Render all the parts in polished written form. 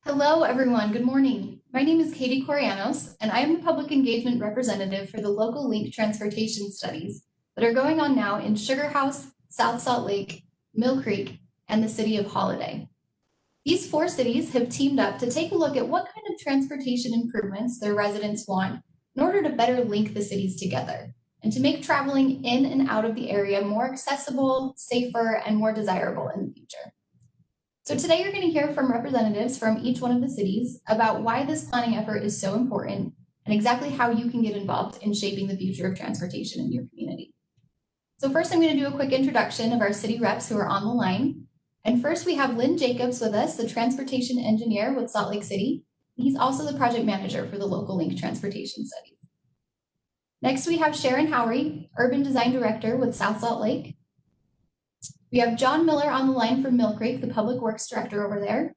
Hello, everyone. Good morning. My name is Katie Corianos, and I am the Public Engagement Representative for the local link transportation studies that are going on now in Sugar House, South Salt Lake, Mill Creek, and the city of Holiday. These four cities have teamed up to take a look at what kind of transportation improvements their residents want in order to better link the cities together and to make traveling in and out of the area more accessible, safer, and more desirable in the future. So today you're going to hear from representatives from each one of the cities about why this planning effort is so important and exactly how you can get involved in shaping the future of transportation in your community. So first I'm going to do a quick introduction of our city reps who are on the line. And first we have Lynne Jacobs with us, the transportation engineer with Salt Lake City. He's also the project manager for the local link transportation studies. Next we have Sharon Howery, urban design director with South Salt Lake. We have John Miller on the line from Mill Creek, the Public Works Director over there,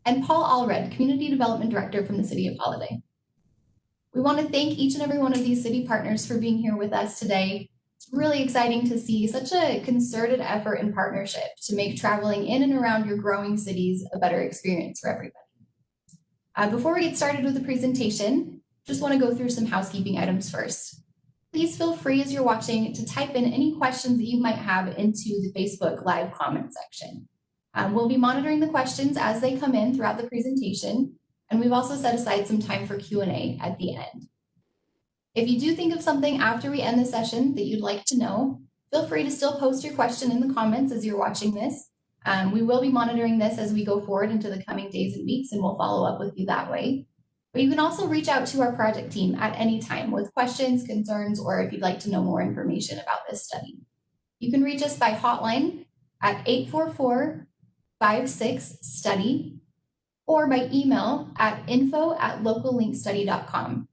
and Paul Allred, Community Development Director from the City of Holiday. We want to thank each and every one of these city partners for being here with us today. It's really exciting to see such a concerted effort and partnership to make traveling in and around your growing cities a better experience for everybody. Before we get started with the presentation, just want to go through some housekeeping items first. Please feel free as you're watching to type in any questions that you might have into the Facebook Live comment section. We'll be monitoring the questions as they come in throughout the presentation, and we've also set aside some time for Q&A at the end. If you do think of something after we end the session that you'd like to know, feel free to still post your question in the comments as you're watching this. We will be monitoring this as we go forward into the coming days and weeks, and we'll follow up with you that way. But you can also reach out to our project team at any time with questions, concerns, or if you'd like to know more information about this study. You can reach us by hotline at 844-56-STUDY or by email at info@locallinkstudy.com.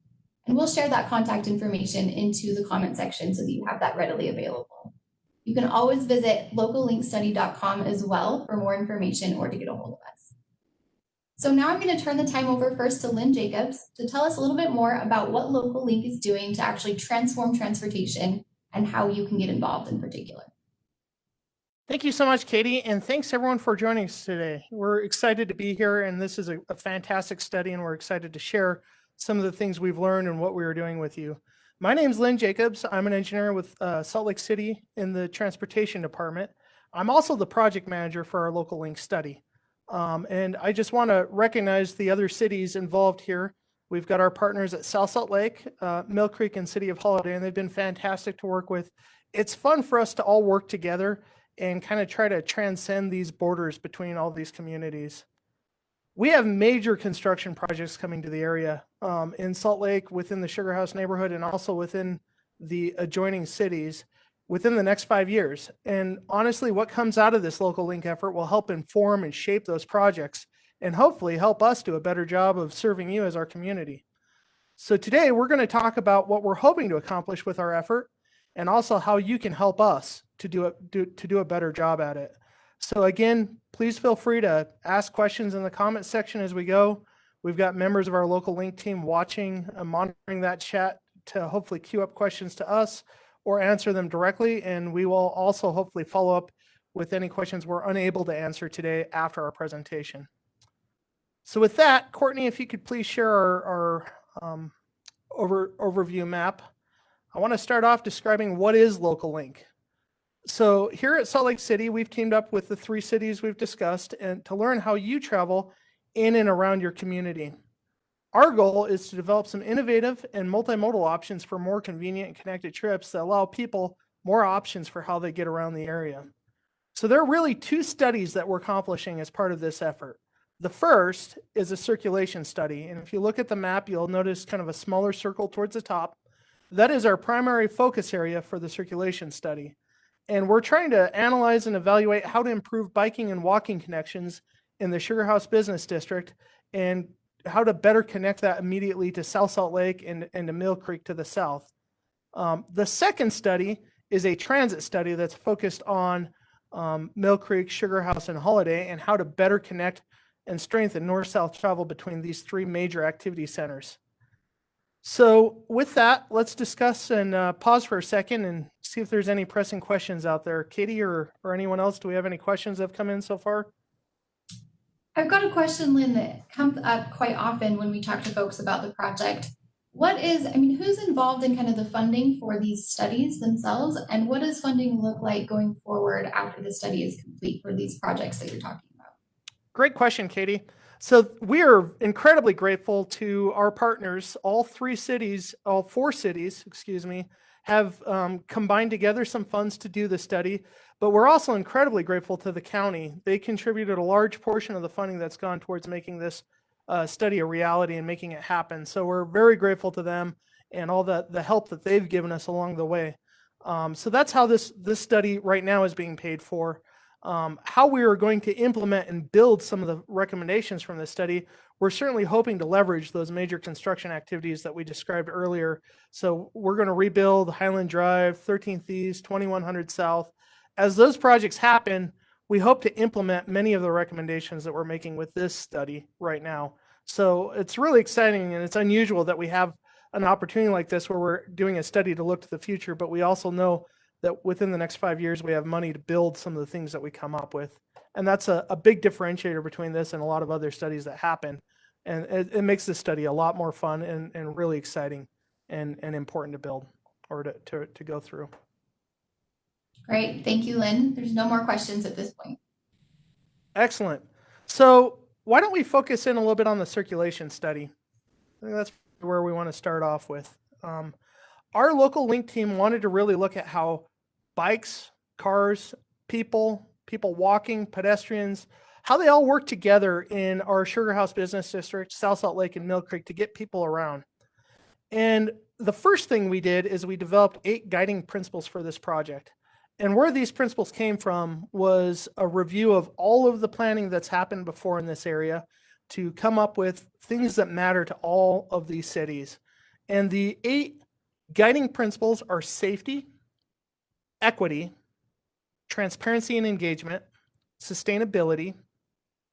And we'll share that contact information into the comment section so that you have that readily available. You can always visit locallinkstudy.com as well for more information or to get a hold of us. So now I'm going to turn the time over first to Lynne Jacobs to tell us a little bit more about what Local Link is doing to actually transform transportation and how you can get involved in particular. Thank you so much, Katie, and thanks everyone for joining us today. We're excited to be here, and this is a fantastic study, and we're excited to share some of the things we've learned and what we are doing with you. My name is Lynne Jacobs. I'm an engineer with Salt Lake City in the transportation department. I'm also the project manager for our Local Link study. And I just want to recognize the other cities involved here. We've got our partners at South Salt Lake, Mill Creek, and City of Holiday, and they've been fantastic to work with. It's fun for us to all work together and kind of try to transcend these borders between all these communities. We have major construction projects coming to the area in Salt Lake, within the Sugar House neighborhood, and also within the adjoining cities within the next 5 years. And honestly, what comes out of this local link effort will help inform and shape those projects and hopefully help us do a better job of serving you as our community. So today we're going to talk about what we're hoping to accomplish with our effort and also how you can help us to do a better job at it. So again, please feel free to ask questions in the comment section as we go. We've got members of our local link team watching and monitoring that chat to hopefully queue up questions to us or answer them directly, and we will also hopefully follow up with any questions we're unable to answer today after our presentation. So with that, Courtney, if you could please share our overview map. I want to start off describing what is Local Link. So here at Salt Lake City, we've teamed up with the 3 cities we've discussed and to learn how you travel in and around your community. Our goal is to develop some innovative and multimodal options for more convenient and connected trips that allow people more options for how they get around the area. So there are really 2 studies that we're accomplishing as part of this effort. The first is a circulation study. And if you look at the map, you'll notice kind of a smaller circle towards the top. That is our primary focus area for the circulation study. And we're trying to analyze and evaluate how to improve biking and walking connections in the Sugar House Business District and how to better connect that immediately to South Salt Lake and to Mill Creek to the south. The second study is a transit study that's focused on Mill Creek, Sugar House, and Holiday, and how to better connect and strengthen north-south travel between these 3 major activity centers. So with that, let's discuss and pause for a second and see if there's any pressing questions out there. Katie or anyone else, do we have any questions that have come in so far? I've got a question, Lynn, that comes up quite often when we talk to folks about the project. Who's involved in kind of the funding for these studies themselves, and what does funding look like going forward after the study is complete for these projects that you're talking about? Great question, Katie. So we are incredibly grateful to our partners. All four cities, have combined together some funds to do the study, but we're also incredibly grateful to the county. They contributed a large portion of the funding that's gone towards making this study a reality and making it happen. So we're very grateful to them and all the help that they've given us along the way. So that's how this study right now is being paid for. How we are going to implement and build some of the recommendations from this study, we're certainly hoping to leverage those major construction activities that we described earlier. So we're going to rebuild Highland Drive, 13th East, 2100 South. As those projects happen, we hope to implement many of the recommendations that we're making with this study right now. So it's really exciting, and it's unusual that we have an opportunity like this where we're doing a study to look to the future, but we also know that within the next 5 years, we have money to build some of the things that we come up with. And that's a big differentiator between this and a lot of other studies that happen. And it makes this study a lot more fun and really exciting and important to build or to go through. Great, thank you, Lynn. There's no more questions at this point. Excellent. So why don't we focus in a little bit on the circulation study? I think that's where we want to start off with. Our local link team wanted to really look at how bikes, cars, people walking, pedestrians, how they all work together in our Sugar House Business District, South Salt Lake, and Mill Creek to get people around. And the first thing we did is we developed 8 guiding principles for this project. And where these principles came from was a review of all of the planning that's happened before in this area to come up with things that matter to all of these cities. And the 8 guiding principles are safety, equity, transparency and engagement, sustainability,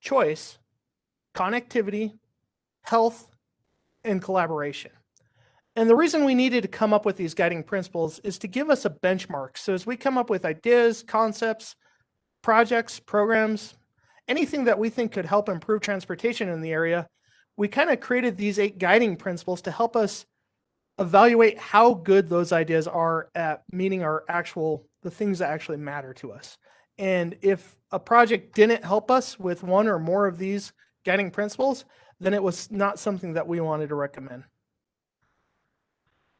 choice, connectivity, health, and collaboration. And the reason we needed to come up with these guiding principles is to give us a benchmark. So as we come up with ideas, concepts, projects, programs, anything that we think could help improve transportation in the area, we kind of created these 8 guiding principles to help us evaluate how good those ideas are at meeting the things that actually matter to us. And if a project didn't help us with one or more of these guiding principles, then it was not something that we wanted to recommend.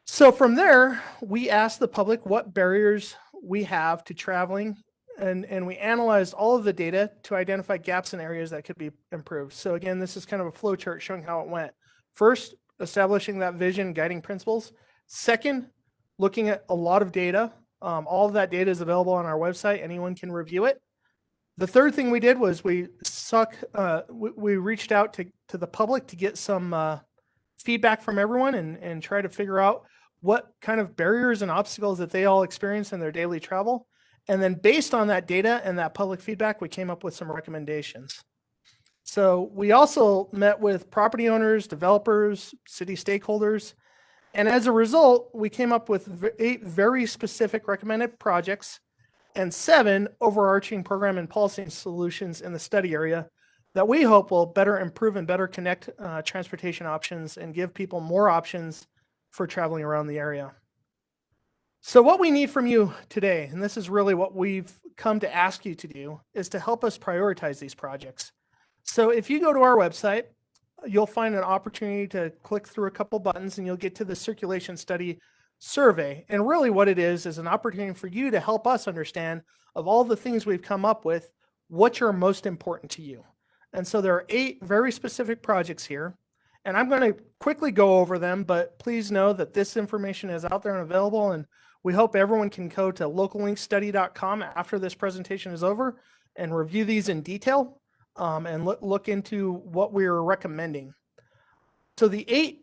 So from there, we asked the public what barriers we have to traveling, and we analyzed all of the data to identify gaps in areas that could be improved. So again, this is kind of a flow chart showing how it went. First, establishing that vision, guiding principles. Second, looking at a lot of data. All of that data is available on our website. Anyone can review it. The third thing we did was we reached out to the public to get some feedback from everyone and try to figure out what kind of barriers and obstacles that they all experience in their daily travel. And then based on that data and that public feedback, we came up with some recommendations. So we also met with property owners, developers, city stakeholders, and as a result, we came up with 8 very specific recommended projects and 7 overarching program and policy solutions in the study area that we hope will better improve and better connect transportation options and give people more options for traveling around the area. So what we need from you today, and this is really what we've come to ask you to do, is to help us prioritize these projects. So if you go to our website, you'll find an opportunity to click through a couple buttons and you'll get to the circulation study survey. And really what it is an opportunity for you to help us understand, of all the things we've come up with, which are most important to you. And so there are 8 very specific projects here. And I'm going to quickly go over them, but please know that this information is out there and available. And we hope everyone can go to locallinkstudy.com after this presentation is over and review these in detail. And look into what we're recommending. So the 8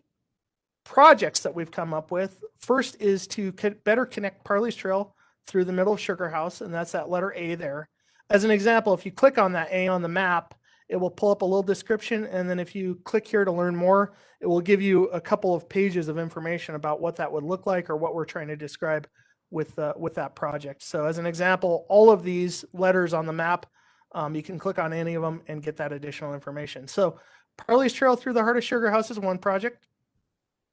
projects that we've come up with, first is to better connect Parley's Trail through the middle of Sugar House, and that's that letter A there. As an example, if you click on that A on the map, it will pull up a little description, and then if you click here to learn more, it will give you a couple of pages of information about what that would look like or what we're trying to describe with that project. So as an example, all of these letters on the map You can click on any of them and get that additional information. So Parley's Trail through the heart of Sugar House is one project.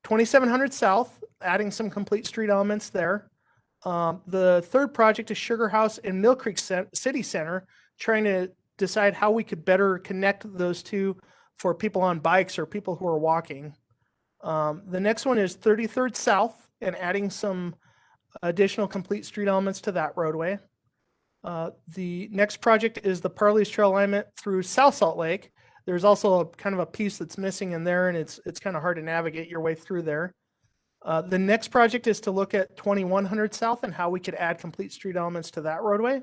2700 South, adding some complete street elements there. The third project is Sugar House in Mill Creek City Center, trying to decide how we could better connect those two for people on bikes or people who are walking. The next one is 33rd South and adding some additional complete street elements to that roadway. The next project is the Parley's Trail alignment through South Salt Lake. There's also kind of a piece that's missing in there, and it's kind of hard to navigate your way through there. The next project is to look at 2100 South and how we could add complete street elements to that roadway.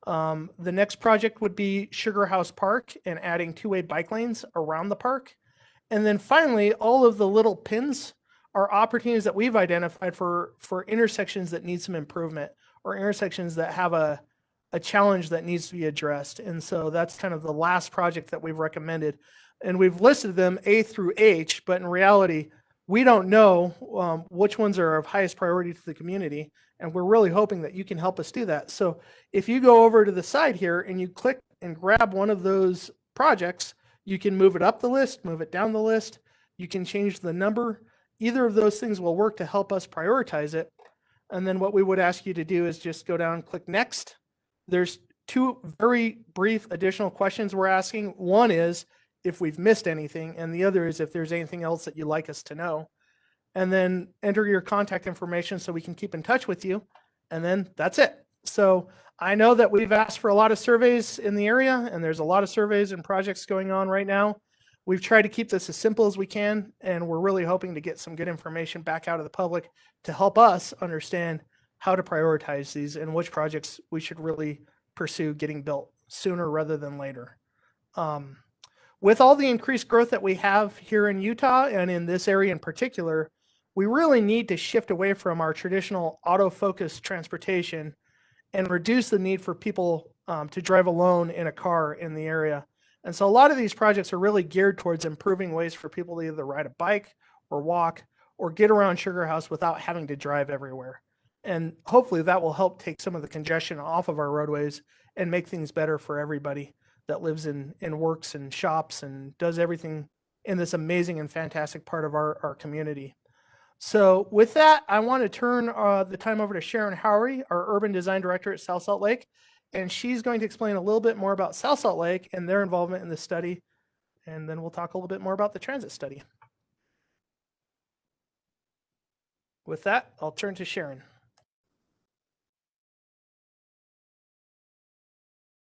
The next project would be Sugar House Park and adding two-way bike lanes around the park. And then finally, all of the little pins are opportunities that we've identified for intersections that need some improvement or intersections that have a challenge that needs to be addressed. And so that's kind of the last project that we've recommended. And we've listed them A through H, but in reality, we don't know which ones are of highest priority to the community. And we're really hoping that you can help us do that. So if you go over to the side here and you click and grab one of those projects, you can move it up the list, move it down the list. You can change the number. Either of those things will work to help us prioritize it. And then what we would ask you to do is just go down and click next. There's two very brief additional questions we're asking. One is if we've missed anything, and the other is if there's anything else that you'd like us to know. And then enter your contact information so we can keep in touch with you. And then that's it. So I know that we've asked for a lot of surveys in the area, and there's a lot of surveys and projects going on right now. We've tried to keep this as simple as we can, and we're really hoping to get some good information back out of the public to help us understand how to prioritize these and which projects we should really pursue getting built sooner rather than later. With all the increased growth that we have here in Utah and in this area in particular, we really need to shift away from our traditional auto-focused transportation and reduce the need for people to drive alone in a car in the area. And so a lot of these projects are really geared towards improving ways for people to either ride a bike or walk or get around Sugar House without having to drive everywhere. And hopefully that will help take some of the congestion off of our roadways and make things better for everybody that lives and works and shops and does everything in this amazing and fantastic part of our community. So with that, I want to turn the time over to Sharon Howery, our Urban Design Director at South Salt Lake. And she's going to explain a little bit more about South Salt Lake and their involvement in this study. And then we'll talk a little bit more about the transit study. With that, I'll turn to Sharon.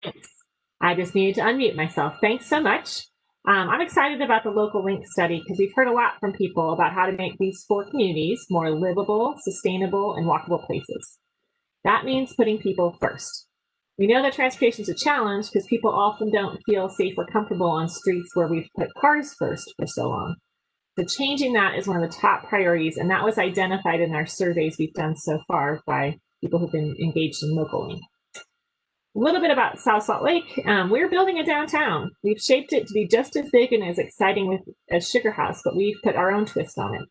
Thanks. I just needed to unmute myself. Thanks so much. I'm excited about the local link study because we've heard a lot from people about how to make these 4 communities more livable, sustainable, and walkable places. That means putting people first. We know that transportation is a challenge because people often don't feel safe or comfortable on streets where we've put cars first for so long. So changing that is one of the top priorities, and that was identified in our surveys we've done so far by people who've been engaged in local link. A little bit about South Salt Lake. We're building a downtown. We've shaped it to be just as big and as exciting as Sugar House, but we've put our own twist on it.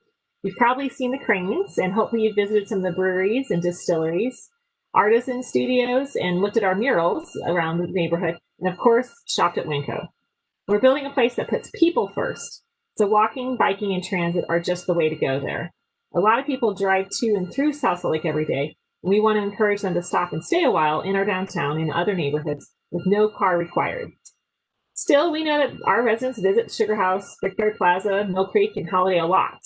You've probably seen the cranes, and hopefully you've visited some of the breweries and distilleries, artisan studios, and looked at our murals around the neighborhood, and of course, shopped at Winco. We're building a place that puts people first, so walking, biking, and transit are just the way to go there. A lot of people drive to and through South Salt Lake every day. We want to encourage them to stop and stay a while in our downtown and other neighborhoods with no car required. Still, we know that our residents visit Sugar House, Brickyard Plaza, Mill Creek, and Holiday a lot.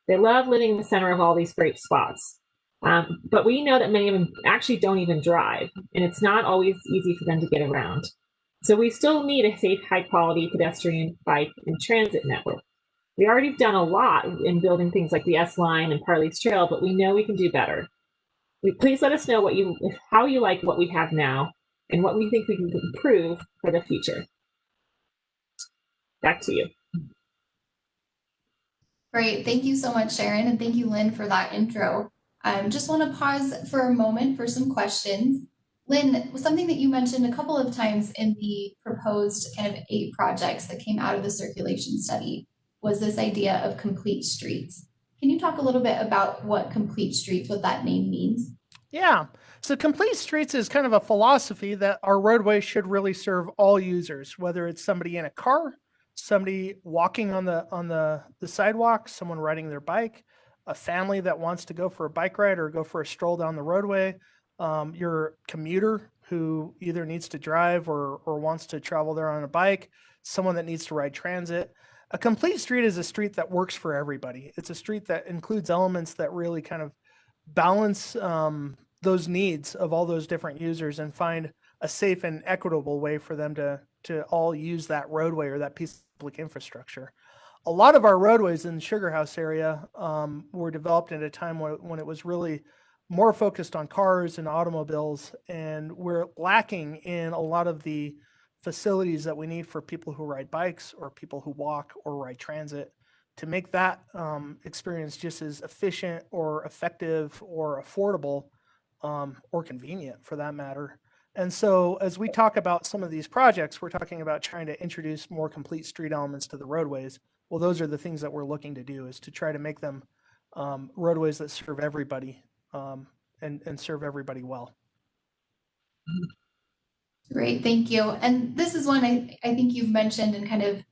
They love living in the center of all these great spots. But we know that many of them actually don't even drive, and it's not always easy for them to get around. So we still need a safe, high-quality pedestrian, bike, and transit network. We already have done a lot in building things like the S-Line and Parley's Trail, but we know we can do better. Please let us know how you like what we have now and what we think we can improve for the future. Back to you. Great. Thank you so much, Sharon. And thank you, Lynn, for that intro. Just want to pause for a moment for some questions. Lynn, something that you mentioned a couple of times in the proposed kind of 8 projects that came out of the circulation study was this idea of complete streets. Can you talk a little bit about what complete streets, what that name means? Yeah. So complete streets is kind of a philosophy that our roadways should really serve all users, whether it's somebody in a car, somebody walking on the sidewalk, someone riding their bike, a family that wants to go for a bike ride or go for a stroll down the roadway, your commuter who either needs to drive or wants to travel there on a bike, someone that needs to ride transit. A complete street is a street that works for everybody. It's a street that includes elements that really kind of balance those needs of all those different users and find a safe and equitable way for them to all use that roadway or that piece of public infrastructure. A lot of our roadways in the Sugar House area were developed at a time when it was really more focused on cars and automobiles, and we're lacking in a lot of the facilities that we need for people who ride bikes or people who walk or ride transit to make that experience just as efficient or effective or affordable or convenient for that matter. And so as we talk about some of these projects, we're talking about trying to introduce more complete street elements to the roadways. Well, those are the things that we're looking to do, is to try to make them roadways that serve everybody and serve everybody well. Great, thank you. And this is one I think you've mentioned and kind of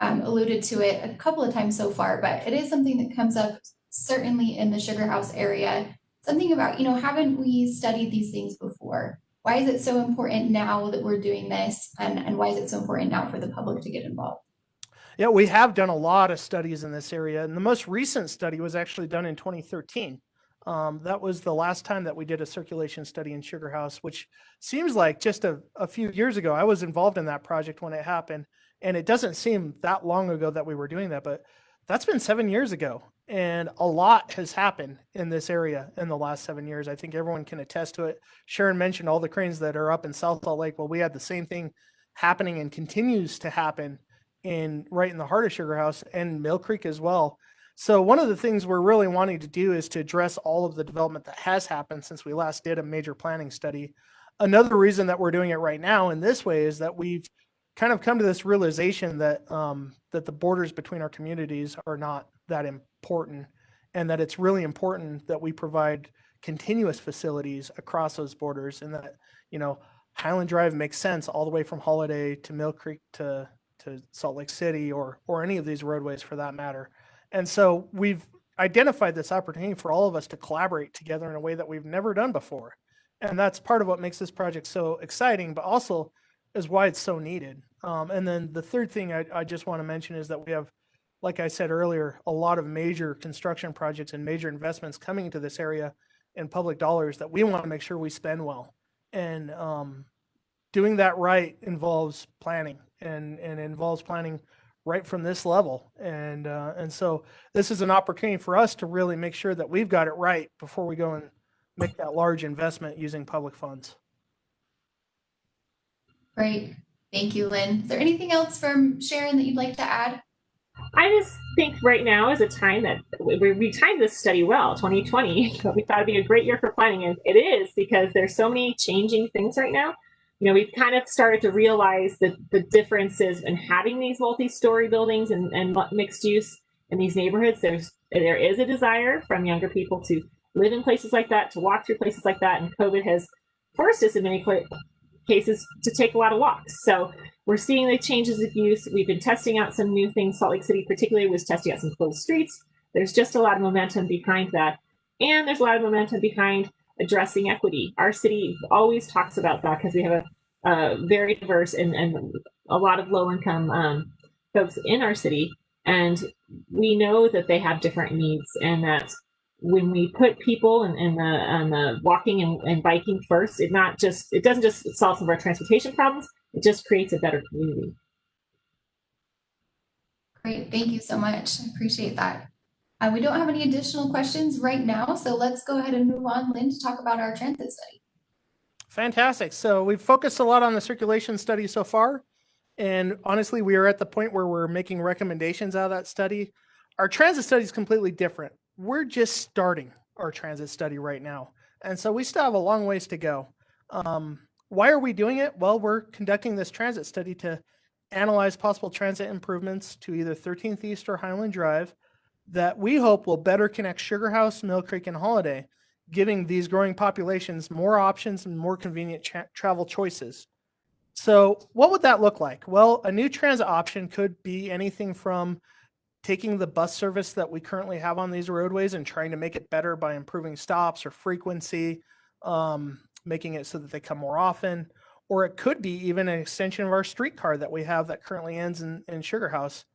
alluded to it a couple of times so far, but it is something that comes up certainly in the Sugar House area. Something about, haven't we studied these things before? Why is it so important now that we're doing this? And why is it so important now for the public to get involved? Yeah, we have done a lot of studies in this area, and the most recent study was actually done in 2013. That was the last time that we did a circulation study in Sugar House, which seems like just a few years ago. I was involved in that project when it happened, and it doesn't seem that long ago that we were doing that, but that's been 7 years ago. And a lot has happened in this area in the last 7 years. I think everyone can attest to it. Sharon mentioned all the cranes that are up in South Salt Lake. Well, we had the same thing happening and continues to happen right in the heart of Sugar House and Mill Creek as well. So one of the things we're really wanting to do is to address all of the development that has happened since we last did a major planning study. Another reason that we're doing it right now in this way is that we've kind of come to this realization that that the borders between our communities are not that important, and that it's really important that we provide continuous facilities across those borders, and that Highland Drive makes sense all the way from Holiday to Mill Creek to Salt Lake City or any of these roadways for that matter. And so we've identified this opportunity for all of us to collaborate together in a way that we've never done before. And that's part of what makes this project so exciting, but also is why it's so needed. And then the third thing I just want to mention is that we have, like I said earlier, a lot of major construction projects and major investments coming into this area in public dollars that we want to make sure we spend well. And doing that right involves planning and involves planning right from this level. And so this is an opportunity for us to really make sure that we've got it right before we go and make that large investment using public funds. Great. Thank you, Lynn. Is there anything else from Sharon that you'd like to add? I just think right now is a time that we timed this study well, 2020. But we thought it'd be a great year for planning, and it is, because there's so many changing things right now. We've kind of started to realize the differences in having these multi-story buildings and mixed use in these neighborhoods. There is a desire from younger people to live in places like that, to walk through places like that, and COVID has forced us in many cases to take a lot of walks. So we're seeing the changes of use. We've been testing out some new things. Salt Lake City particularly was testing out some closed streets. There's just a lot of momentum behind that. And there's a lot of momentum behind addressing equity. Our city always talks about that because we have a very diverse and a lot of low-income folks in our city. And we know that they have different needs, and that when we put people in the walking and biking first, it doesn't just solve some of our transportation problems. It just creates a better community. Great, thank you so much. I appreciate that. We don't have any additional questions right now, so let's go ahead and move on, Lynn, to talk about our transit study. Fantastic. So we've focused a lot on the circulation study so far. And honestly, we are at the point where we're making recommendations out of that study. Our transit study is completely different. We're just starting our transit study right now. And so we still have a long ways to go. Why are we doing it? Well, we're conducting this transit study to analyze possible transit improvements to either 13th East or Highland Drive that we hope will better connect Sugar House, Mill Creek, and Holiday, giving these growing populations more options and more convenient travel choices. So what would that look like? Well, a new transit option could be anything from taking the bus service that we currently have on these roadways and trying to make it better by improving stops or frequency, making it so that they come more often. Or it could be even an extension of our streetcar that we have that currently ends in Sugar House,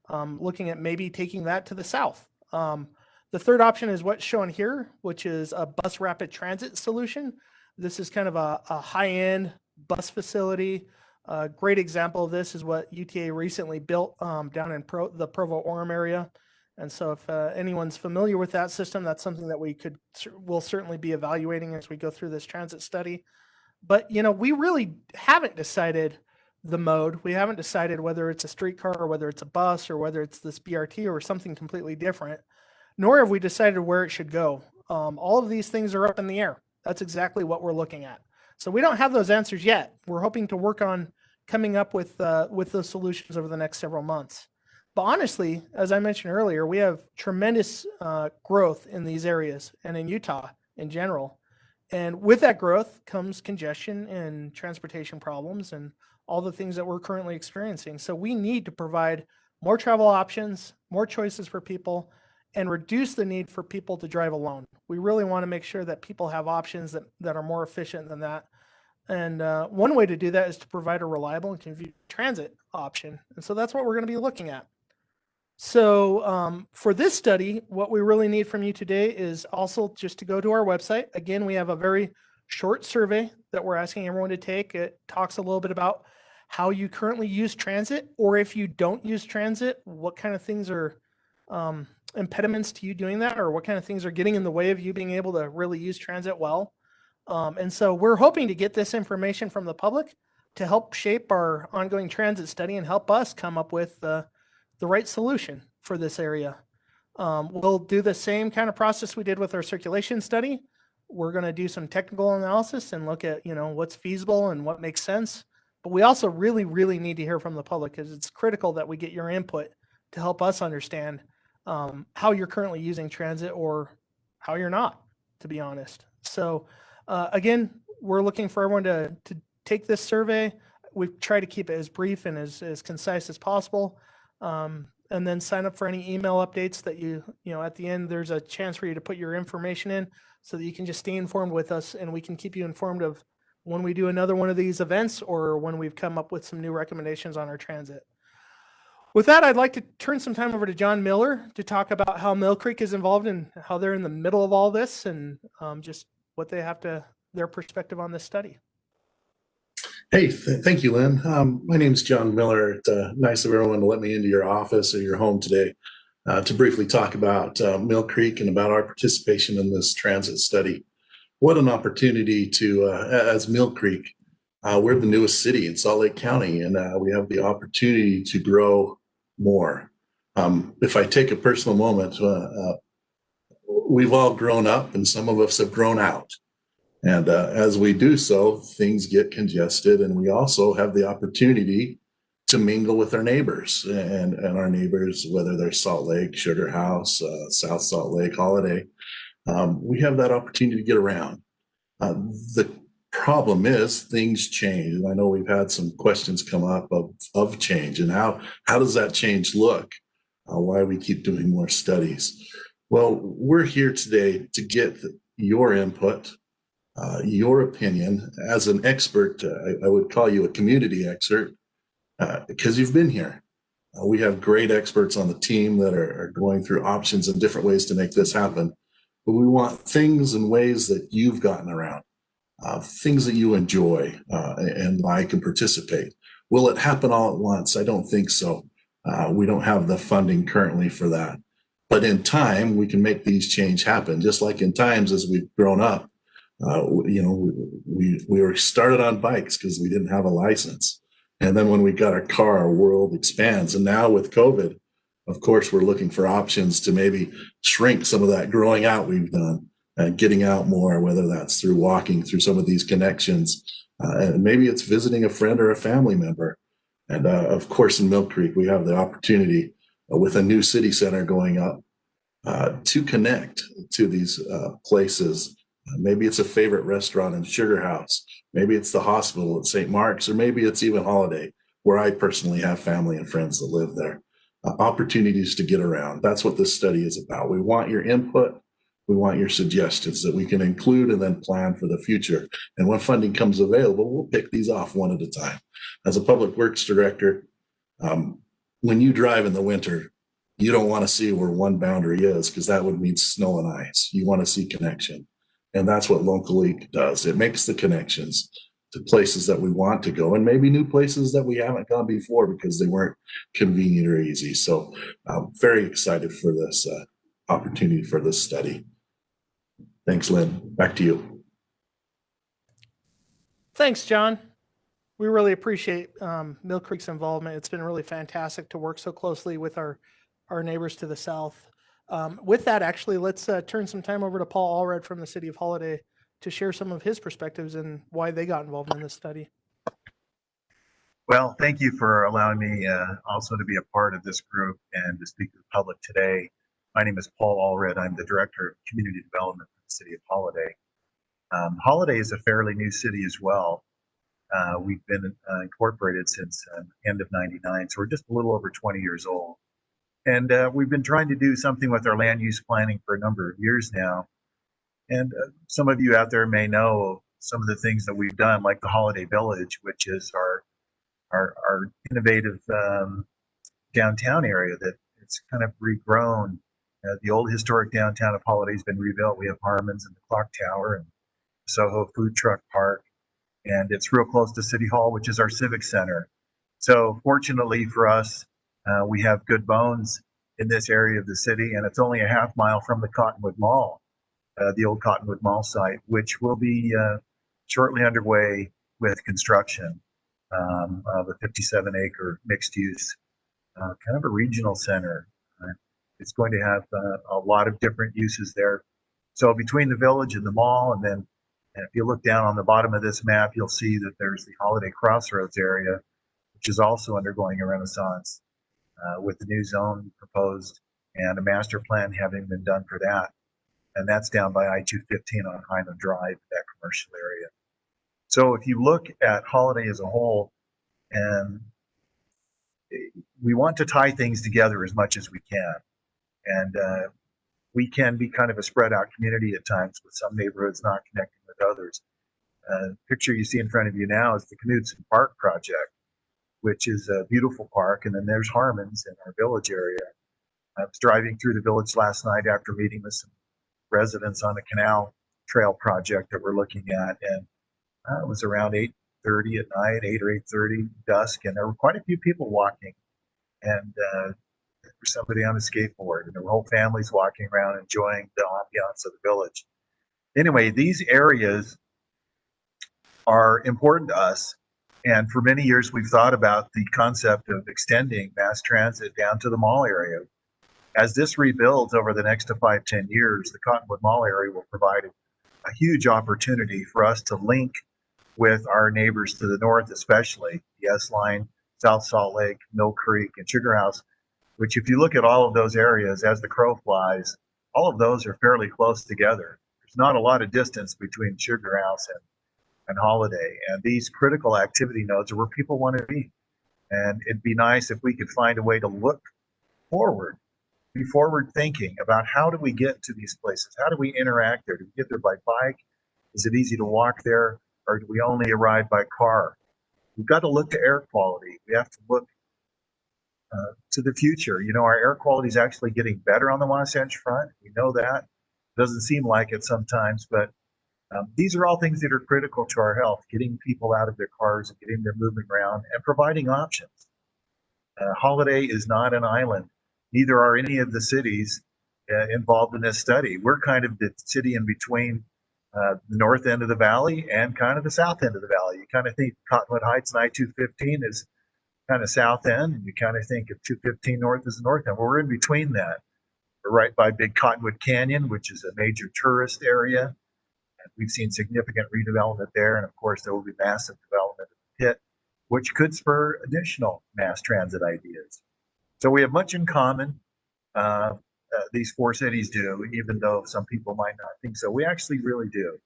looking at maybe taking that to the south. The third option is what's shown here, which is a bus rapid transit solution. This is kind of a high-end bus facility. A great example of this is what UTA recently built down in the Provo-Orem area. And so if anyone's familiar with that system, that's something that we'll certainly be evaluating as we go through this transit study. But, we really haven't decided the mode. We haven't decided whether it's a streetcar or whether it's a bus or whether it's this BRT or something completely different, nor have we decided where it should go. All of these things are up in the air. That's exactly what we're looking at. So we don't have those answers yet. We're hoping to work on coming up with those solutions over the next several months. But honestly, as I mentioned earlier, we have tremendous growth in these areas and in Utah in general. And with that growth comes congestion and transportation problems and all the things that we're currently experiencing. So we need to provide more travel options, more choices for people, and reduce the need for people to drive alone. We really want to make sure that people have options that are more efficient than that. And one way to do that is to provide a reliable and convenient transit option. And so that's what we're going to be looking at. So for this study, what we really need from you today is also just to go to our website. Again, we have a very short survey that we're asking everyone to take. It talks a little bit about how you currently use transit, or if you don't use transit, what kind of things are impediments to you doing that, or what kind of things are getting in the way of you being able to really use transit well. And so we're hoping to get this information from the public to help shape our ongoing transit study and help us come up with the right solution for this area. We'll do the same kind of process we did with our circulation study. We're going to do some technical analysis and look at, what's feasible and what makes sense. But we also really, really need to hear from the public, because it's critical that we get your input to help us understand how you're currently using transit or how you're not, to be honest. So again, we're looking for everyone to take this survey. We try to keep it as brief and as concise as possible. And then sign up for any email updates that at the end, there's a chance for you to put your information in so that you can just stay informed with us, and we can keep you informed of when we do another one of these events or when we've come up with some new recommendations on our transit. With that, I'd like to turn some time over to John Miller to talk about how Mill Creek is involved and how they're in the middle of all this, and just what they have their perspective on this study. Hey, thank you, Lynn. My name is John Miller. It's nice of everyone to let me into your office or your home today to briefly talk about Mill Creek and about our participation in this transit study. What an opportunity to, as Mill Creek, we're the newest city in Salt Lake County, and we have the opportunity to grow more. If I take a personal moment, we've all grown up and some of us have grown out. And as we do so, things get congested, and we also have the opportunity to mingle with our neighbors and our neighbors, whether they're Salt Lake, Sugar House, South Salt Lake, Holiday. We have that opportunity to get around. The problem is things change. And I know we've had some questions come up of change and how does that change look? Why we keep doing more studies. Well, we're here today to get your input, your opinion. As an expert, I would call you a community expert because you've been here. We have great experts on the team that are going through options and different ways to make this happen. But we want things and ways that you've gotten around, things that you enjoy and like and participate. Will it happen all at once? I don't think so. We don't have the funding currently for that. But in time, we can make these change happen. Just like in times as we've grown up, we were started on bikes because we didn't have a license. And then when we got our car, our world expands. And now with COVID, of course, we're looking for options to maybe shrink some of that growing out we've done and getting out more, whether that's through walking through some of these connections. And maybe it's visiting a friend or a family member. And of course, in Mill Creek, we have the opportunity with a new city center going up to connect to these places Maybe it's a favorite restaurant in Sugar House. Maybe it's the hospital at St. Mark's, or maybe it's even Holiday, where I personally have family and friends that live there. Opportunities to get around. That's what this study is about. We want your input. We want your suggestions that we can include and then plan for the future. And when funding comes available, we'll pick these off one at a time. As a public works director, when you drive in the winter, you don't want to see where one boundary is, because that would mean snow and ice. You want to see connection. And that's what Local League does. It makes the connections to places that we want to go, and maybe new places that we haven't gone before because they weren't convenient or easy. So I'm very excited for this opportunity for this study. Thanks, Lynn. Back to you. Thanks, John. We really appreciate Mill Creek's involvement. It's been really fantastic to work so closely with our neighbors to the south. With that, actually, let's turn some time over to Paul Allred from the City of Holiday to share some of his perspectives and why they got involved in this study. Well, thank you for allowing me also to be a part of this group and to speak to the public today. My name is Paul Allred. I'm the Director of Community Development for the City of Holiday. Holiday is a fairly new city as well. We've been incorporated since end of '99, so we're just a little over 20 years old. And we've been trying to do something with our land use planning for a number of years now. And some of you out there may know some of the things that we've done, like the Holiday Village, which is our innovative downtown area that it's kind of regrown. The old historic downtown of Holiday has been rebuilt. We have Harmon's and the Clock Tower and Soho Food Truck Park, and it's real close to City Hall, which is our civic center. So fortunately for us, we have good bones in this area of the city, and it's only a half mile from the Cottonwood Mall, the old Cottonwood Mall site, which will be shortly underway with construction of a 57-acre mixed-use, kind of a regional center. It's going to have a lot of different uses there. So between the village and the mall, and then if you look down on the bottom of this map, you'll see that there's the Holiday Crossroads area, which is also undergoing a renaissance with the new zone proposed and a master plan having been done for that. And that's down by I-215 on Highland Drive, that commercial area. So if you look at Holiday as a whole, and we want to tie things together as much as we can. And we can be kind of a spread out community at times, with some neighborhoods not connecting with others. Picture you see in front of you now is the Knudsen Park project, which is a beautiful park. And then there's Harmon's in our village area. I was driving through the village last night after meeting with some residents on a canal trail project that we're looking at. And it was around 8:30 at night, 8 or 8:30, dusk. And there were quite a few people walking. And for somebody on a skateboard, and there were whole families walking around enjoying the ambiance of the village. Anyway, these areas are important to us, and for many years we've thought about the concept of extending mass transit down to the mall area. As this rebuilds over the next 5-10 years, the Cottonwood Mall area will provide a huge opportunity for us to link with our neighbors to the north, especially the S-Line, South Salt Lake, Mill Creek, and Sugar House, which if you look at all of those areas as the crow flies, all of those are fairly close together. There's not a lot of distance between Sugar House and Holiday, and these critical activity nodes are where people want to be. And it'd be nice if we could find a way to look forward, be forward thinking about how do we get to these places? How do we interact there? Do we get there by bike? Is it easy to walk there, or do we only arrive by car? We've got to look to air quality. We have to look to the future. You know, our air quality is actually getting better on the Wasatch Front. We know that. It doesn't seem like it sometimes, but these are all things that are critical to our health, getting people out of their cars and getting them moving around and providing options. Holiday is not an island. Neither are any of the cities involved in this study. We're kind of the city in between the north end of the valley and kind of the south end of the valley. You kind of think Cottonwood Heights and I-215 is kind of south end, and you kind of think of 215 north as the north end. Well, we're in between that. We're right by Big Cottonwood Canyon, which is a major tourist area. And we've seen significant redevelopment there. And of course, there will be massive development of the pit, which could spur additional mass transit ideas. So we have much in common. these four cities do, even though some people might not think so. We actually really do.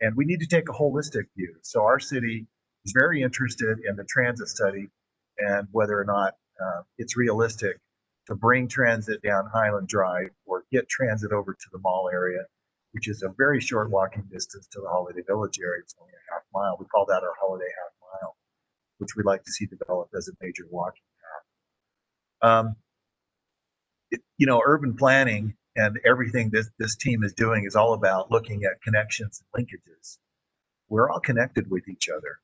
And we need to take a holistic view. So our city is very interested in the transit study and whether or not it's realistic to bring transit down Highland Drive or get transit over to the mall area, which is a very short walking distance to the Holiday Village area. It's only a half mile. We call that our Holiday Half Mile, which we'd like to see developed as a major walking path. Urban planning and everything this team is doing is all about looking at connections and linkages. We're all connected with each other.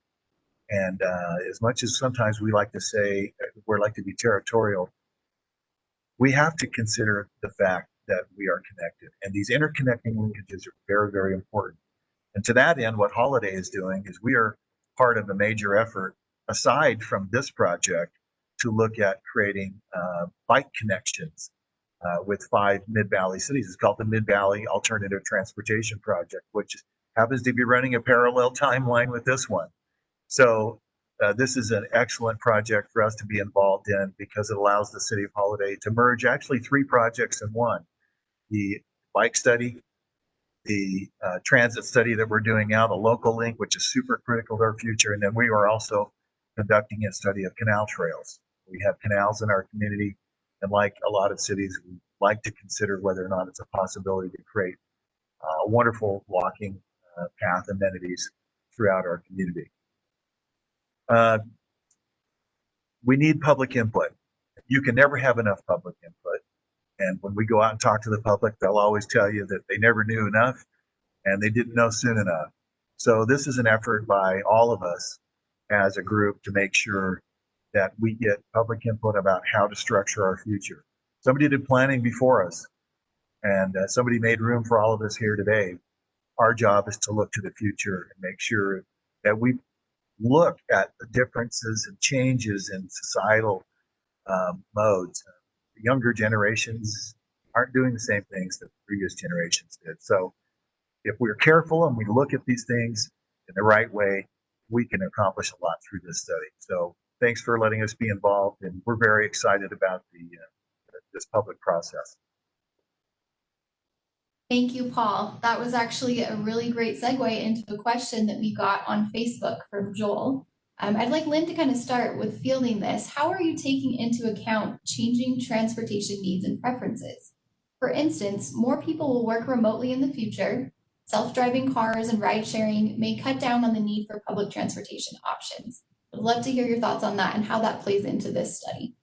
And as much as sometimes we like to say, we like to be territorial, we have to consider the fact that we are connected. And these interconnecting linkages are very, very important. And to that end, what Holiday is doing is we are part of a major effort, aside from this project, to look at creating bike connections with 5 Mid-Valley cities. It's called the Mid-Valley Alternative Transportation Project, which happens to be running a parallel timeline with this one. So this is an excellent project for us to be involved in because it allows the city of Holiday to merge actually 3 projects in one. The bike study, the transit study that we're doing now, the local link, which is super critical to our future, and then we are also conducting a study of canal trails. We have canals in our community, and like a lot of cities, we like to consider whether or not it's a possibility to create a wonderful walking path amenities throughout our community. We need public input. You can never have enough public input. And when we go out and talk to the public, they'll always tell you that they never knew enough and they didn't know soon enough. So this is an effort by all of us as a group to make sure that we get public input about how to structure our future. Somebody did planning before us, and somebody made room for all of us here today. Our job is to look to the future and make sure that we look at the differences and changes in societal modes. The younger generations aren't doing the same things that previous generations did. So if we're careful and we look at these things in the right way, we can accomplish a lot through this study. So thanks for letting us be involved, and we're very excited about this public process. Thank you, Paul. That was actually a really great segue into the question that we got on Facebook from Joel. I'd like Lynne to kind of start with fielding this. How are you taking into account changing transportation needs and preferences? For instance, more people will work remotely in the future. Self-driving cars and ride sharing may cut down on the need for public transportation options. I'd love to hear your thoughts on that and how that plays into this study.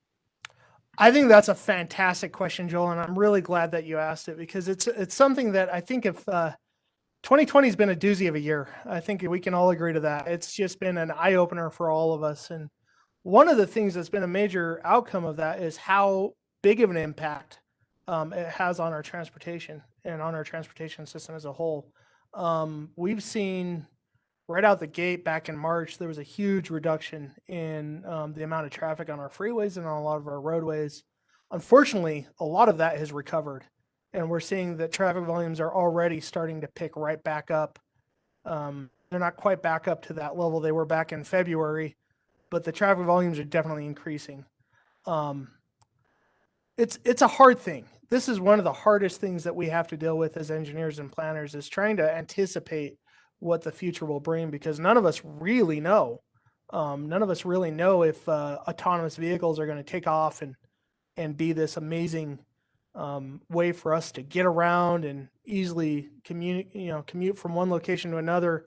I think that's a fantastic question, Joel, and I'm really glad that you asked it because it's something that I think if 2020 has been a doozy of a year. I think we can all agree to that. It's just been an eye-opener for all of us. And one of the things that's been a major outcome of that is how big of an impact it has on our transportation and on our transportation system as a whole. We've seen right out the gate back in March, there was a huge reduction in the amount of traffic on our freeways and on a lot of our roadways. Unfortunately, a lot of that has recovered, and we're seeing that traffic volumes are already starting to pick right back up. They're not quite back up to that level they were back in February, but the traffic volumes are definitely increasing. It's a hard thing. This is one of the hardest things that we have to deal with as engineers and planners is trying to anticipate what the future will bring because none of us really know. None of us really know if autonomous vehicles are going to take off and be this amazing way for us to get around and easily commute from one location to another.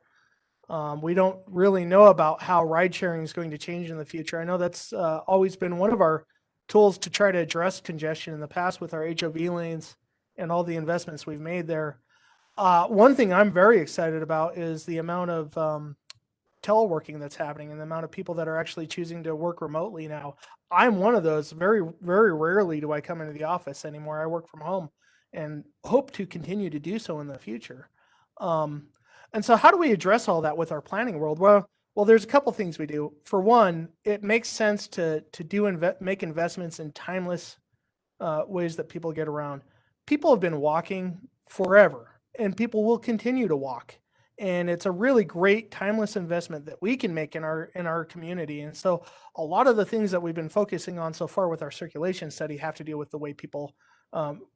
We don't really know about how ride sharing is going to change in the future. I know that's always been one of our tools to try to address congestion in the past with our HOV lanes and all the investments we've made there. One thing I'm very excited about is the amount of teleworking that's happening and the amount of people that are actually choosing to work remotely now. I'm one of those. Very, very rarely do I come into the office anymore. I work from home and hope to continue to do so in the future. And so how do we address all that with our planning world? Well, there's a couple things we do. For one, it makes sense to make investments in timeless ways that people get around. People have been walking forever, and people will continue to walk. And it's a really great timeless investment that we can make in our community. And so a lot of the things that we've been focusing on so far with our circulation study have to do with the way people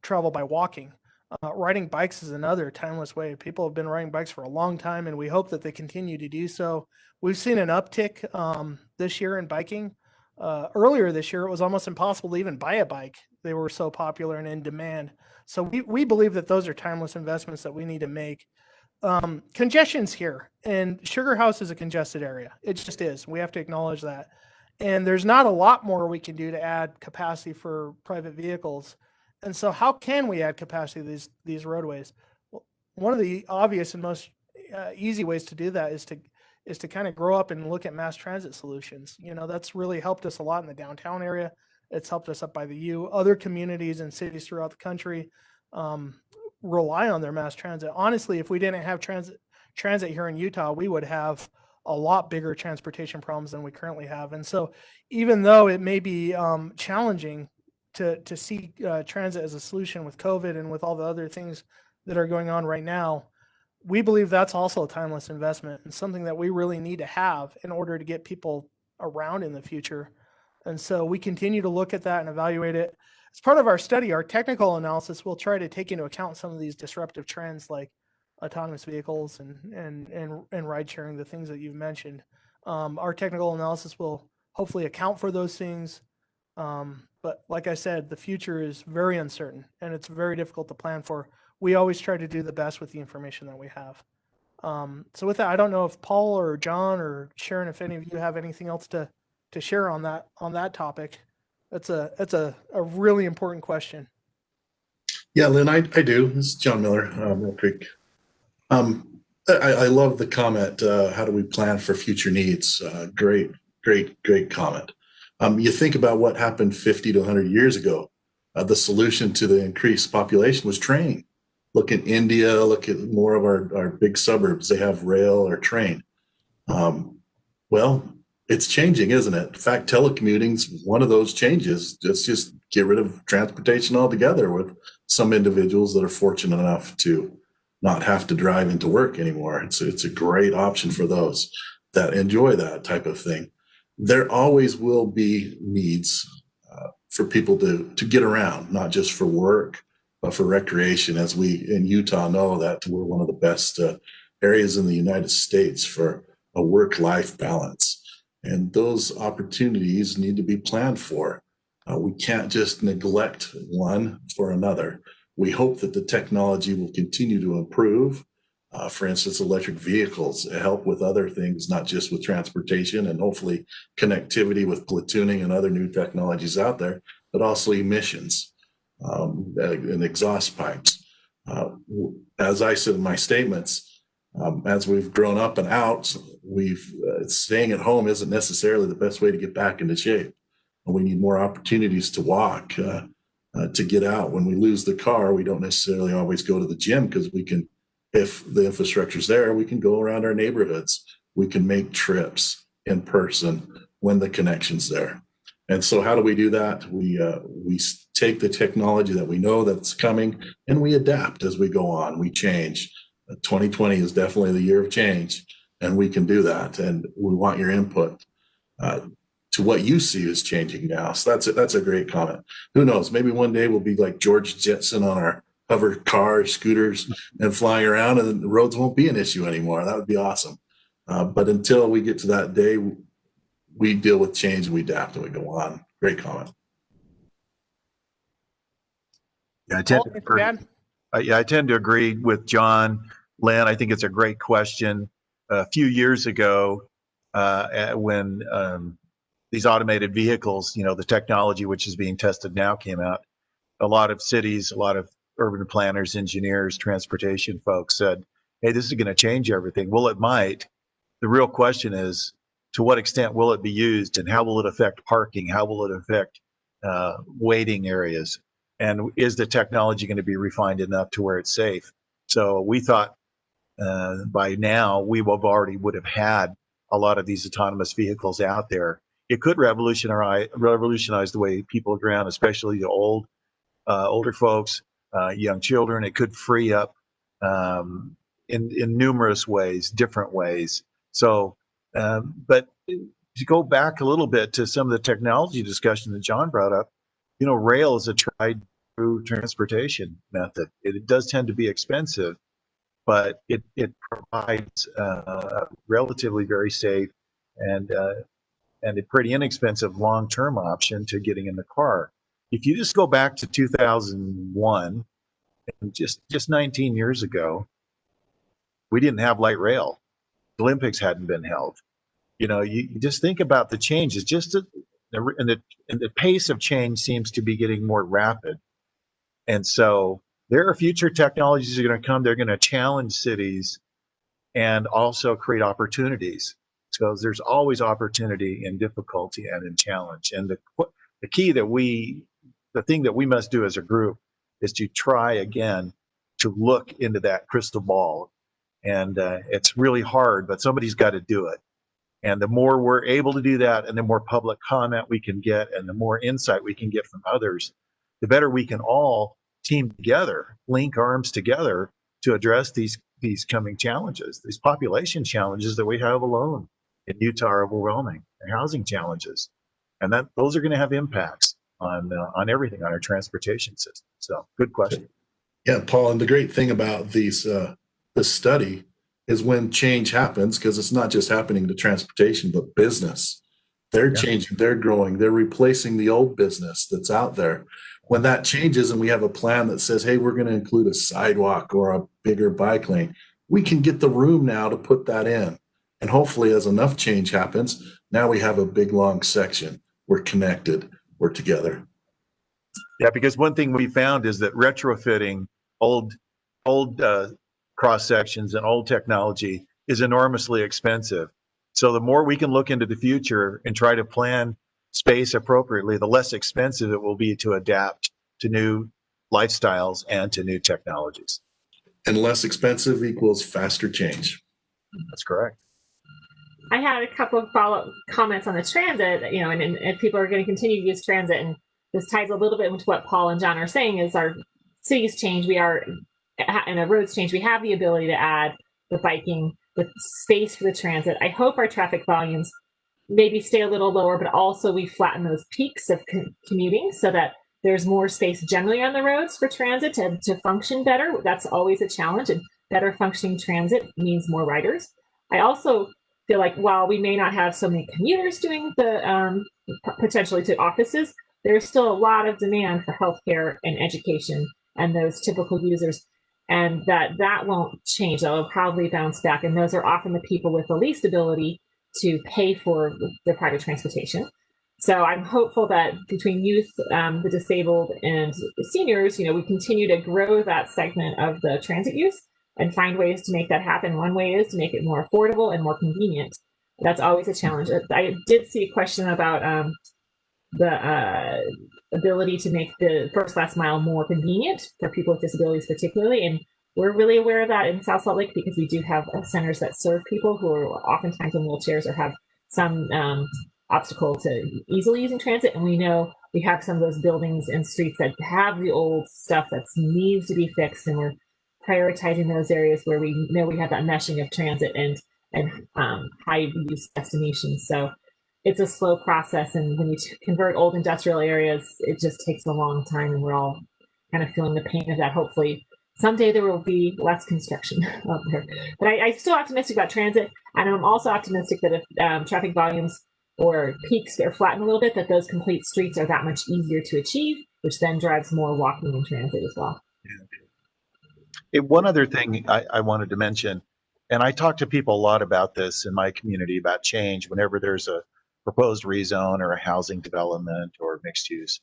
travel by walking. Riding bikes is another timeless way. People have been riding bikes for a long time, and we hope that they continue to do so. We've seen an uptick this year in biking. Earlier this year, it was almost impossible to even buy a bike. They were so popular and in demand. So we believe that those are timeless investments that we need to make. Congestion's here, and Sugar House is a congested area. It just is. We have to acknowledge that. And there's not a lot more we can do to add capacity for private vehicles. And so how can we add capacity to these roadways? Well, one of the obvious and most easy ways to do that is to kind of grow up and look at mass transit solutions. You know, that's really helped us a lot in the downtown area. It's helped us up by the U. Other communities and cities throughout the country rely on their mass transit. Honestly, if we didn't have transit here in Utah, we would have a lot bigger transportation problems than we currently have. And so even though it may be challenging to see transit as a solution with COVID and with all the other things that are going on right now, we believe that's also a timeless investment and something that we really need to have in order to get people around in the future. And so we continue to look at that and evaluate it. As part of our study, our technical analysis will try to take into account some of these disruptive trends like autonomous vehicles and ride sharing, the things that you've mentioned. Our technical analysis will hopefully account for those things. But like I said, the future is very uncertain and it's very difficult to plan for. We always try to do the best with the information that we have. So with that, I don't know if Paul or John or Sharon, if any of you have anything else to share on that topic. That's a really important question. Yeah, Lynn, I do. This is John Miller, Mill Creek. I love the comment. How do we plan for future needs? Great comment. You think about what happened 50 to 100 years ago. The solution to the increased population was train. Look at India, look at more of our big suburbs. They have rail or train. Well, it's changing, isn't it? In fact, telecommuting's one of those changes. Let's just get rid of transportation altogether with some individuals that are fortunate enough to not have to drive into work anymore. It's a great option for those that enjoy that type of thing. There always will be needs for people to get around, not just for work, but for recreation, as we in Utah know that we're one of the best areas in the United States for a work-life balance. And those opportunities need to be planned for. We can't just neglect one for another. We hope that the technology will continue to improve. For instance, electric vehicles help with other things, not just with transportation and hopefully connectivity with platooning and other new technologies out there, but also emissions and exhaust pipes. As I said in my statements, as we've grown up and out, staying at home isn't necessarily the best way to get back into shape. And we need more opportunities to walk, to get out. When we lose the car, we don't necessarily always go to the gym because we can, if the infrastructure's there, we can go around our neighborhoods. We can make trips in person when the connection's there. And so how do we do that? We take the technology that we know that's coming and we adapt as we go on. We change. 2020 is definitely the year of change, and we can do that. And we want your input to what you see is changing now. So that's a great comment. Who knows? Maybe one day we'll be like George Jetson on our hover cars, scooters, and flying around, and the roads won't be an issue anymore. That would be awesome. But until we get to that day, we deal with change and we adapt and we go on. Great comment. Yeah, I tend to agree with John. Lynn, I think it's a great question. A few years ago, when these automated vehicles, the technology which is being tested now came out, a lot of cities, a lot of urban planners, engineers, transportation folks said, hey, this is going to change everything. Well, it might. The real question is, to what extent will it be used, and how will it affect parking? How will it affect waiting areas? And is the technology going to be refined enough to where it's safe? So we thought by now we would have had a lot of these autonomous vehicles out there. It could revolutionize the way people get around, especially the older folks, young children. It could free up in numerous ways, different ways. So, but to go back a little bit to some of the technology discussion that John brought up, rail is a tried through transportation method. It does tend to be expensive, but it provides a relatively very safe and a pretty inexpensive long-term option to getting in the car. If you just go back to 2001, and just 19 years ago, we didn't have light rail. The Olympics hadn't been held. You know, you just think about the changes. And the pace of change seems to be getting more rapid. And so there are future technologies that are going to come. They're going to challenge cities and also create opportunities. So there's always opportunity in difficulty and in challenge. And the key the thing that we must do as a group is to try again to look into that crystal ball. And it's really hard, but somebody's got to do it. And the more we're able to do that, and the more public comment we can get, and the more insight we can get from others, the better we can all team together, link arms together to address these coming challenges. These population challenges that we have alone in Utah are overwhelming, and housing challenges, and those are going to have impacts on everything, on our transportation system. So, good question. Yeah, Paul, and the great thing about this study is when change happens, because it's not just happening to transportation, but business. They're changing, they're growing, they're replacing the old business that's out there. When that changes and we have a plan that says, hey, we're going to include a sidewalk or a bigger bike lane, we can get the room now to put that in. And hopefully as enough change happens, now we have a big, long section. We're connected, we're together. Yeah, because one thing we found is that retrofitting old cross sections and old technology is enormously expensive. So the more we can look into the future and try to plan space appropriately, the less expensive it will be to adapt to new lifestyles and to new technologies. And less expensive equals faster change. That's correct. I had a couple of follow-up comments on the transit, you know, and if people are going to continue to use transit, and this ties a little bit into what Paul and John are saying, is our cities change, and our roads change, we have the ability to add the biking, the space for the transit. I hope our traffic volumes maybe stay a little lower, but also we flatten those peaks of commuting so that there's more space generally on the roads for transit to function better. That's always a challenge, and better functioning transit means more riders. I also feel like while we may not have so many commuters doing the potentially to offices, there's still a lot of demand for healthcare and education and those typical users, and that won't change. That'll probably bounce back, and those are often the people with the least ability to pay for the private transportation. So I'm hopeful that between youth, the disabled, and the seniors, you know, we continue to grow that segment of the transit use and find ways to make that happen. One way is to make it more affordable and more convenient. That's always a challenge. I did see a question about the ability to make the first last mile more convenient for people with disabilities particularly, and we're really aware of that in South Salt Lake because we do have centers that serve people who are oftentimes in wheelchairs or have some obstacle to easily using transit, and we know we have some of those buildings and streets that have the old stuff that needs to be fixed, and we're prioritizing those areas where we know we have that meshing of transit and high use destinations. So it's a slow process, and when you convert old industrial areas, it just takes a long time, and we're all kind of feeling the pain of that. Hopefully someday there will be less construction out there. But I'm still optimistic about transit, and I'm also optimistic that if traffic volumes or peaks are flattened a little bit, that those complete streets are that much easier to achieve, which then drives more walking and transit as well. One other thing I wanted to mention, and I talk to people a lot about this in my community about change whenever there's a proposed rezone or a housing development or mixed use,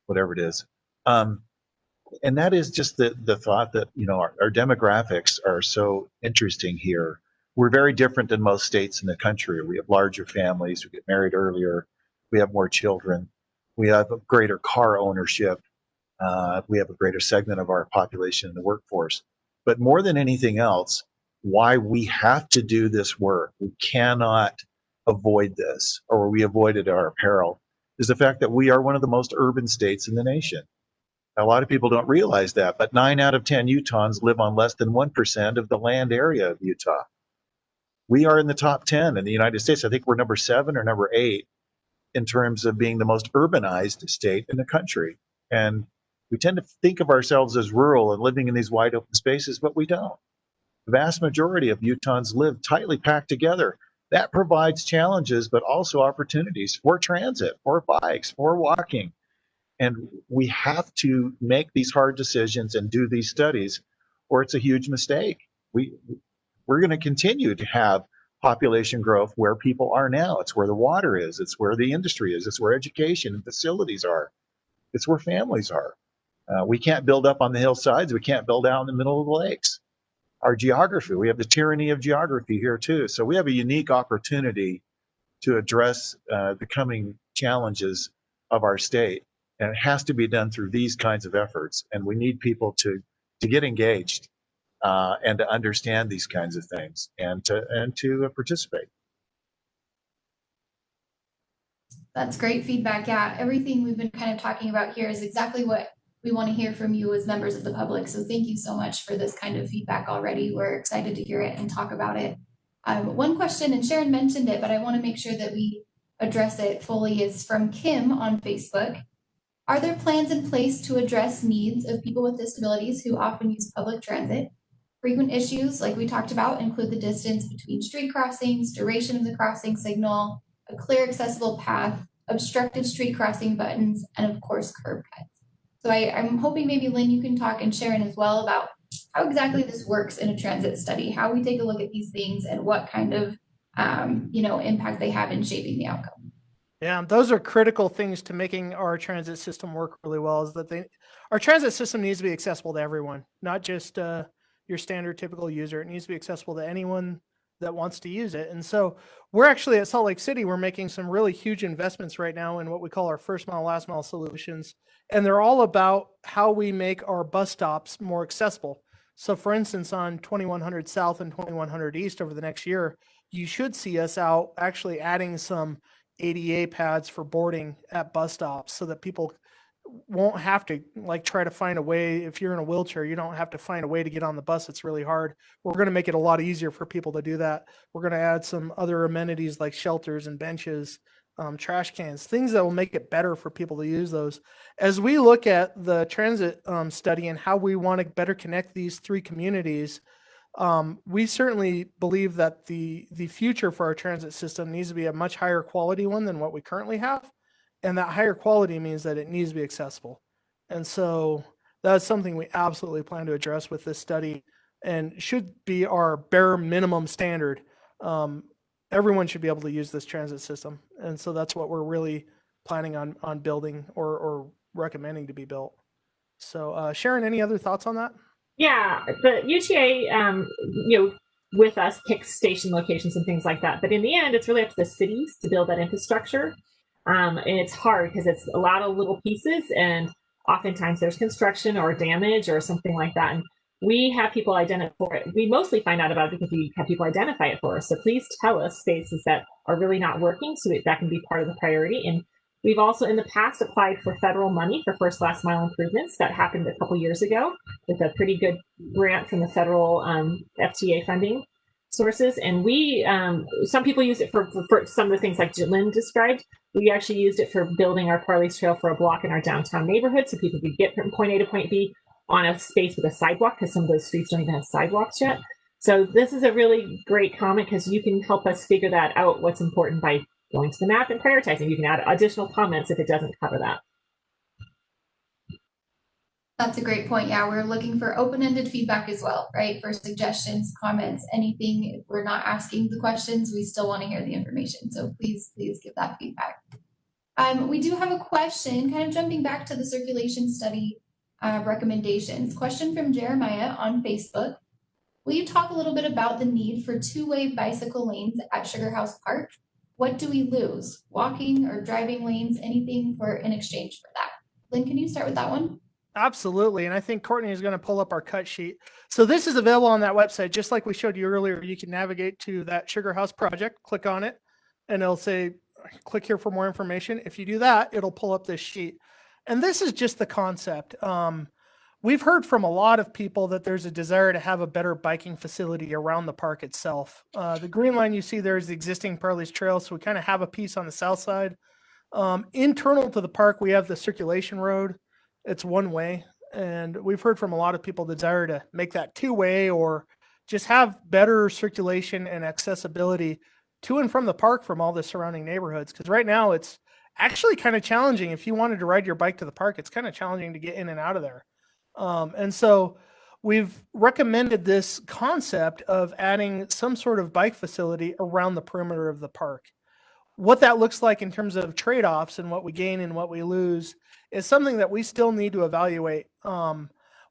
whatever it is. And that is just the thought that, you know, our demographics are so interesting here. We're very different than most states in the country. We have larger families, we get married earlier, we have more children, we have a greater car ownership, we have a greater segment of our population in the workforce. But more than anything else, why we have to do this work, we cannot avoid this, or we avoid it at our peril, is the fact that we are one of the most urban states in the nation. A lot of people don't realize that, but 9 out of 10 Utahns live on less than 1% of the land area of Utah. We are in the top 10 in the United States. I think we're number 7 or number 8 in terms of being the most urbanized state in the country. And We tend to think of ourselves as rural and living in these wide open spaces, but we don't. The vast majority of Utahns live tightly packed together. That provides challenges, but also opportunities for transit, for bikes, for walking. And we have to make these hard decisions and do these studies, or it's a huge mistake. We're going to continue to have population growth where people are now. It's where the water is. It's where the industry is. It's where education and facilities are. It's where families are. We can't build up on the hillsides. We can't build out in the middle of the lakes. Our geography, we have the tyranny of geography here too. So we have a unique opportunity to address the coming challenges of our state. And it has to be done through these kinds of efforts. And we need people to get engaged and to understand these kinds of things and to participate. That's great feedback. Yeah, everything we've been kind of talking about here is exactly what we want to hear from you as members of the public. So thank you so much for this kind of feedback already. We're excited to hear it and talk about it. One question, and Sharon mentioned it, but I want to make sure that we address it fully, is from Kim on Facebook. Are there plans in place to address needs of people with disabilities who often use public transit? Frequent issues, like we talked about, include the distance between street crossings, duration of the crossing signal, a clear accessible path, obstructed street crossing buttons, and of course, curb cuts. So I'm hoping maybe Lynn, you can talk, and Sharon as well, about how exactly this works in a transit study, how we take a look at these things and what kind of impact they have in shaping the outcome. Yeah, those are critical things to making our transit system work really well, is that our transit system needs to be accessible to everyone, not just your standard typical user. It needs to be accessible to anyone that wants to use it. And so we're actually at Salt Lake City, we're making some really huge investments right now in what we call our first mile, last mile solutions. And they're all about how we make our bus stops more accessible. So for instance, on 2100 South and 2100 East over the next year, you should see us out actually adding some ADA pads for boarding at bus stops so that people won't have to try to find a way. If you're in a wheelchair, you don't have to find a way to get on the bus. It's really hard. We're going to make it a lot easier for people to do that. We're going to add some other amenities like shelters and benches, trash cans, things that will make it better for people to use those. As we look at the transit study and how we want to better connect these three communities, we certainly believe that the future for our transit system needs to be a much higher quality one than what we currently have. And that higher quality means that it needs to be accessible. And so that's something we absolutely plan to address with this study and should be our bare minimum standard. Everyone should be able to use this transit system. And so that's what we're really planning on building or recommending to be built. So Sharon, any other thoughts on that? Yeah, the UTA, with us picks station locations and things like that. But in the end, it's really up to the cities to build that infrastructure. And it's hard because it's a lot of little pieces, and oftentimes there's construction or damage or something like that. And we have people identify for it. We mostly find out about it because we have people identify it for us. So please tell us spaces that are really not working so that can be part of the priority. And we've also in the past applied for federal money for first last mile improvements. That happened a couple years ago with a pretty good grant from the federal FTA funding sources. And we, some people use it for some of the things like Lynne described. We actually used it for building our Parley's Trail for a block in our downtown neighborhood so people could get from point A to point B on a space with a sidewalk, because some of those streets don't even have sidewalks yet. So this is a really great comment because you can help us figure that out, what's important, by going to the map and prioritizing. You can add additional comments if it doesn't cover that. That's a great point. Yeah, we're looking for open-ended feedback as well, right? For suggestions, comments, anything. If we're not asking the questions, we still want to hear the information. So please give that feedback. We do have a question, kind of jumping back to the circulation study recommendations. Question from Jeremiah on Facebook. Will you talk a little bit about the need for two-way bicycle lanes at Sugar House Park? What do we lose? Walking or driving lanes, anything in exchange for that? Lynn, can you start with that one? Absolutely. And I think Courtney is going to pull up our cut sheet. So this is available on that website. Just like we showed you earlier, you can navigate to that Sugar House project, click on it, and it'll say, click here for more information. If you do that, it'll pull up this sheet. And this is just the concept. We've heard from a lot of people that there's a desire to have a better biking facility around the park itself. The green line you see there is the existing Parley's Trail. So we kind of have a piece on the south side. Internal to the park, we have the circulation road. it's one way. And we've heard from a lot of people the desire to make that two-way or just have better circulation and accessibility to and from the park from all the surrounding neighborhoods. Because right now it's actually kind of challenging. If you wanted to ride your bike to the park, it's kind of challenging to get in and out of there. And so we've recommended this concept of adding some sort of bike facility around the perimeter of the park. What that looks like in terms of trade-offs and what we gain and what we lose is something that we still need to evaluate.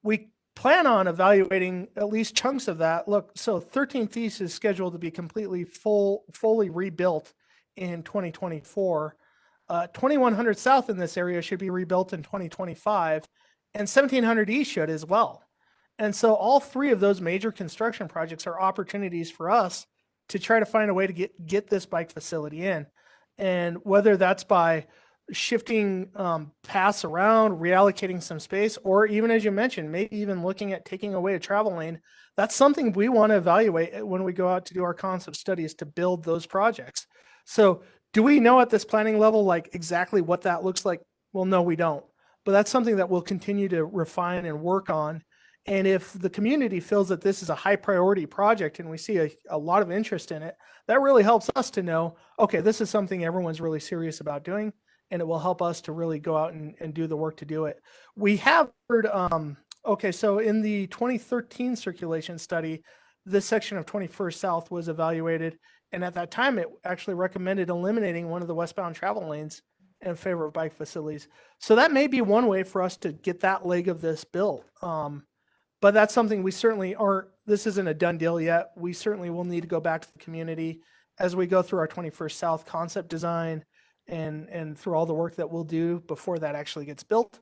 We plan on evaluating at least chunks of that. Look, so 13th East is scheduled to be completely fully rebuilt in 2024. 2100 South in this area should be rebuilt in 2025, and 1700 East should as well. And so all three of those major construction projects are opportunities for us to try to find a way to get this bike facility in. And whether that's by shifting paths around, reallocating some space, or even, as you mentioned, maybe even looking at taking away a travel lane, that's something we want to evaluate when we go out to do our concept studies to build those projects. So do we know at this planning level, like exactly what that looks like? Well, no, we don't. But that's something that we'll continue to refine and work on. And if the community feels that this is a high priority project and we see a lot of interest in it, that really helps us to know, okay, this is something everyone's really serious about doing, and it will help us to really go out and do the work to do it. We have heard, okay, so in the 2013 circulation study, this section of 21st South was evaluated. And at that time, it actually recommended eliminating one of the westbound travel lanes in favor of bike facilities. So that may be one way for us to get that leg of this built. But that's something we certainly aren't, this isn't a done deal yet. We certainly will need to go back to the community as we go through our 21st South concept design and through all the work that we'll do before that actually gets built.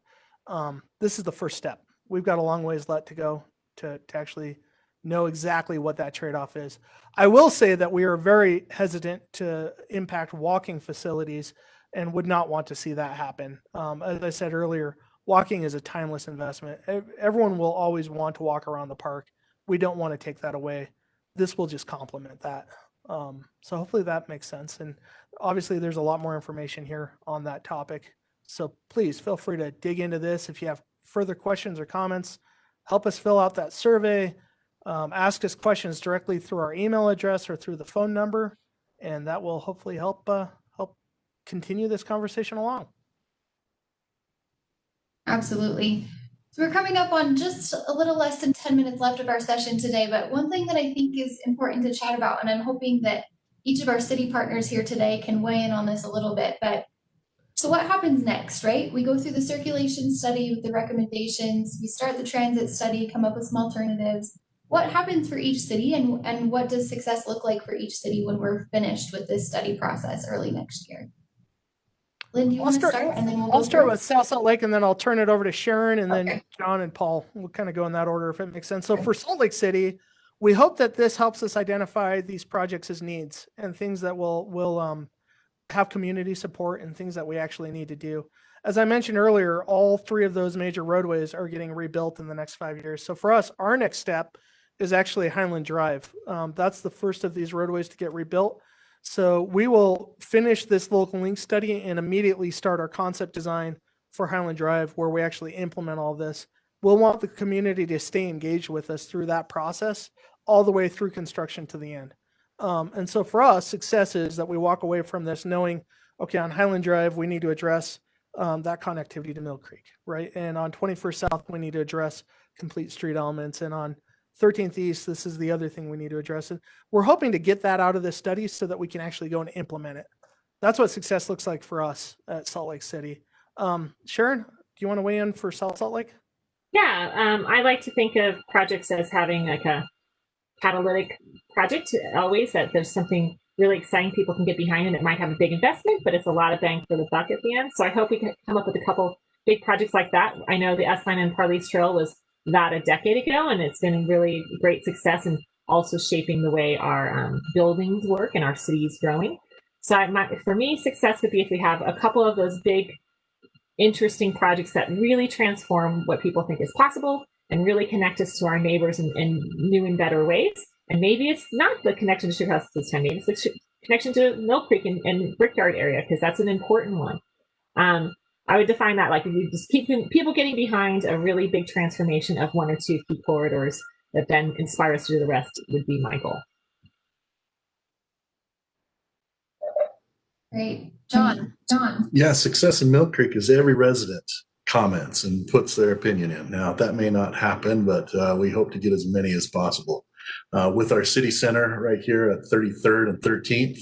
This is the first step. We've got a long ways left to go to actually know exactly what that trade-off is. I will say that we are very hesitant to impact walking facilities and would not want to see that happen. As I said earlier, walking is a timeless investment. Everyone will always want to walk around the park. We don't want to take that away. This will just complement that. So hopefully that makes sense. And obviously there's a lot more information here on that topic. So please feel free to dig into this. If you have further questions or comments, help us fill out that survey. Ask us questions directly through our email address or through the phone number, and that will hopefully help continue this conversation along. Absolutely. So we're coming up on just a little less than 10 minutes left of our session today, but one thing that I think is important to chat about, and I'm hoping that each of our city partners here today can weigh in on this a little bit, but so what happens next, right? We go through the circulation study with the recommendations, we start the transit study, come up with some alternatives. What happens for each city, and what does success look like for each city when we're finished with this study process early next year? Lynn, do you want to start? And then I'll start with South Salt Lake, and then I'll turn it over to Sharon, and then John and Paul. We'll kind of go in that order if it makes sense. So for Salt Lake City, we hope that this helps us identify these projects as needs and things that will have community support and things that we actually need to do. As I mentioned earlier, all three of those major roadways are getting rebuilt in the next 5 years. So for us, our next step is actually Highland Drive. That's the first of these roadways to get rebuilt. So we will finish this local link study and immediately start our concept design for Highland Drive, where we actually implement all this. We'll want the community to stay engaged with us through that process, all the way through construction to the end. And so for us, success is that we walk away from this knowing, okay, on Highland Drive, we need to address that connectivity to Mill Creek, right? And on 21st South, we need to address complete street elements. And on 13th East, this is the other thing we need to address. And we're hoping to get that out of this study so that we can actually go and implement it. That's what success looks like for us at Salt Lake City. Sharon, do you want to weigh in for South Salt Lake? Yeah, I like to think of projects as having like a catalytic project always, that there's something really exciting people can get behind, and it might have a big investment, but it's a lot of bang for the buck at the end. So I hope we can come up with a couple big projects like that. I know the S-Line and Parleys Trail was that a decade ago, and it's been really great success and also shaping the way our buildings work and our cities growing. So for me, success would be if we have a couple of those big, interesting projects that really transform what people think is possible and really connect us to our neighbors in new and better ways. And maybe it's not the connection to Sugar House this time, maybe it's the connection to Mill Creek and Brickyard area, because that's an important one. I would define that like if you just keep people getting behind a really big transformation of one or two key corridors that then inspire us to do the rest would be my goal. Great. John. Yeah, success in Mill Creek is every resident comments and puts their opinion in. Now, that may not happen, but we hope to get as many as possible. With our city center right here at 33rd and 13th,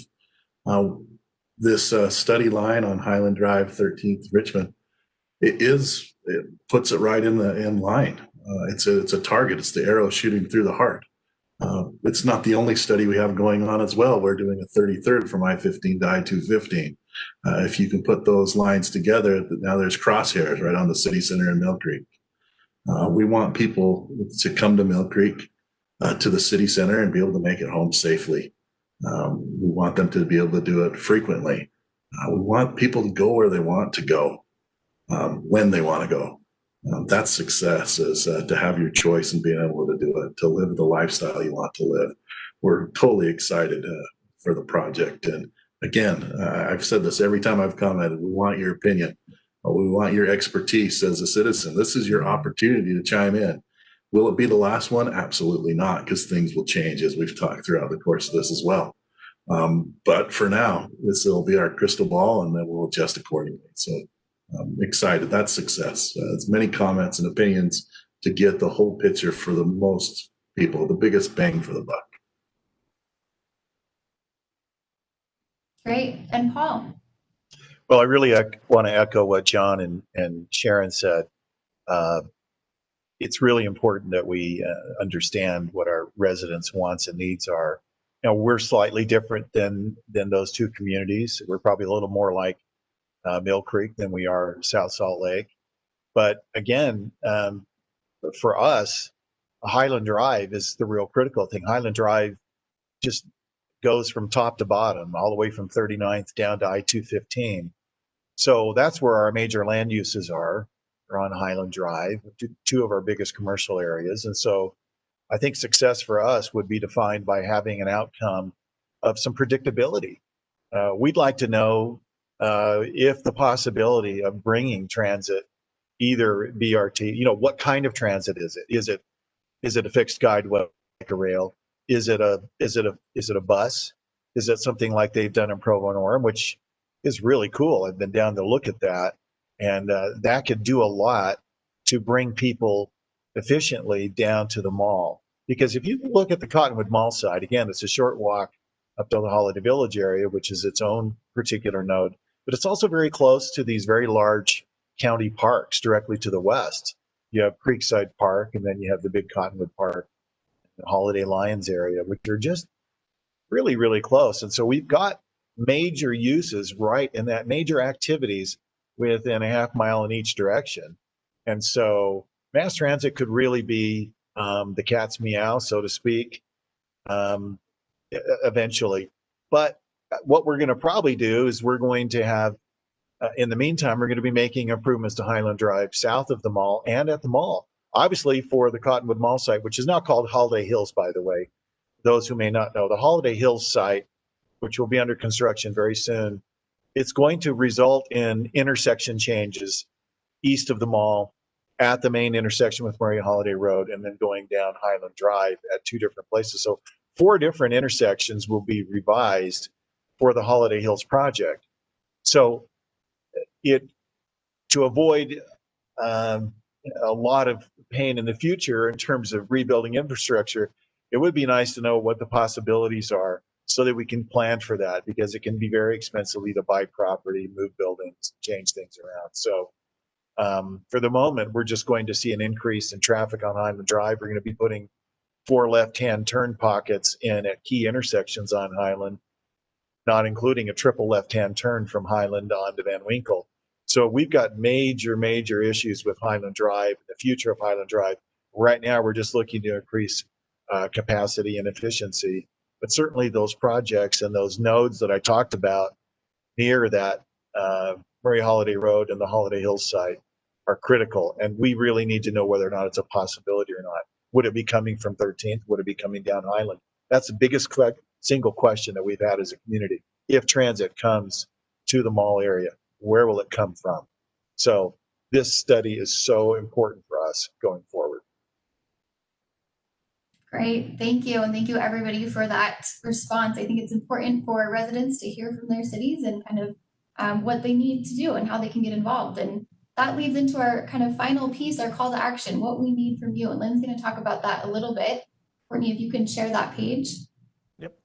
this study line on Highland Drive, 13th, Richmond, it puts it right in line. It's a target. It's the arrow shooting through the heart. It's not the only study we have going on as well. We're doing a 33rd from I-15 to I-215. If you can put those lines together, now there's crosshairs right on the city center in Mill Creek. We want people to come to Mill Creek, to the city center, and be able to make it home safely. We want them to be able to do it frequently. We want people to go where they want to go, when they want to go. That's success, is to have your choice and being able to do it, to live the lifestyle you want to live. We're totally excited for the project. And again, I've said this every time I've commented, we want your opinion. We want your expertise as a citizen. This is your opportunity to chime in. Will it be the last one? Absolutely not, because things will change, as we've talked throughout the course of this as well. But for now, this will be our crystal ball, and then we'll adjust accordingly. So I'm excited. That's success. As many comments and opinions to get the whole picture for the most people, the biggest bang for the buck. Great. And Paul. Well, I really want to echo what John and Sharon said. It's really important that we understand what our residents' wants and needs are. You know, we're slightly different than those two communities. We're probably a little more like Mill Creek than we are South Salt Lake. But again, for us, Highland Drive is the real critical thing. Highland Drive just goes from top to bottom, all the way from 39th down to I-215. So that's where our major land uses are on Highland Drive, two of our biggest commercial areas. And so I think success for us would be defined by having an outcome of some predictability. We'd like to know if the possibility of bringing transit, either BRT, you know, what kind of transit is it? Is it a fixed guide like a rail? Is it a bus? Is it something like they've done in Provo and Orem, which is really cool? I've been down to look at that, and that could do a lot to bring people efficiently down to the mall. Because if you look at the Cottonwood Mall side, again, it's a short walk up to the Holiday Village area, which is its own particular node, but it's also very close to these very large county parks directly to the west. You have Creekside Park, and then you have the big Cottonwood Park, the Holiday Lions area, which are just really, really close. And so we've got major uses right in that, major activities within a half mile in each direction. And so mass transit could really be the cat's meow, so to speak, eventually. But what we're going to probably do is we're going to have, in the meantime, we're going to be making improvements to Highland Drive south of the mall and at the mall. Obviously, for the Cottonwood Mall site, which is now called Holiday Hills, by the way, those who may not know, the Holiday Hills site, which will be under construction very soon, it's going to result in intersection changes east of the mall at the main intersection with Murray Holiday Road, and then going down Highland Drive at two different places. So 4 different intersections will be revised for the Holiday Hills project. So to avoid a lot of pain in the future in terms of rebuilding infrastructure, it would be nice to know what the possibilities are so that we can plan for that, because it can be very expensive to buy property, move buildings, change things around. So for the moment, we're just going to see an increase in traffic on Highland Drive. We're going to be putting 4 left-hand turn pockets in at key intersections on Highland, not including a triple left-hand turn from Highland on to Van Winkle. So we've got major, major issues with Highland Drive, the future of Highland Drive. Right now, we're just looking to increase capacity and efficiency. But certainly those projects and those nodes that I talked about near that Murray Holiday Road and the Holiday Hills site are critical. And we really need to know whether or not it's a possibility or not. Would it be coming from 13th? Would it be coming down Highland? That's the biggest single question that we've had as a community. If transit comes to the mall area, where will it come from? So this study is so important for us going forward. Great, thank you. And thank you everybody for that response. I think it's important for residents to hear from their cities and kind of what they need to do and how they can get involved. And that leads into our kind of final piece, our call to action, what we need from you. And Lynn's going to talk about that a little bit. Courtney, if you can share that page. Yep.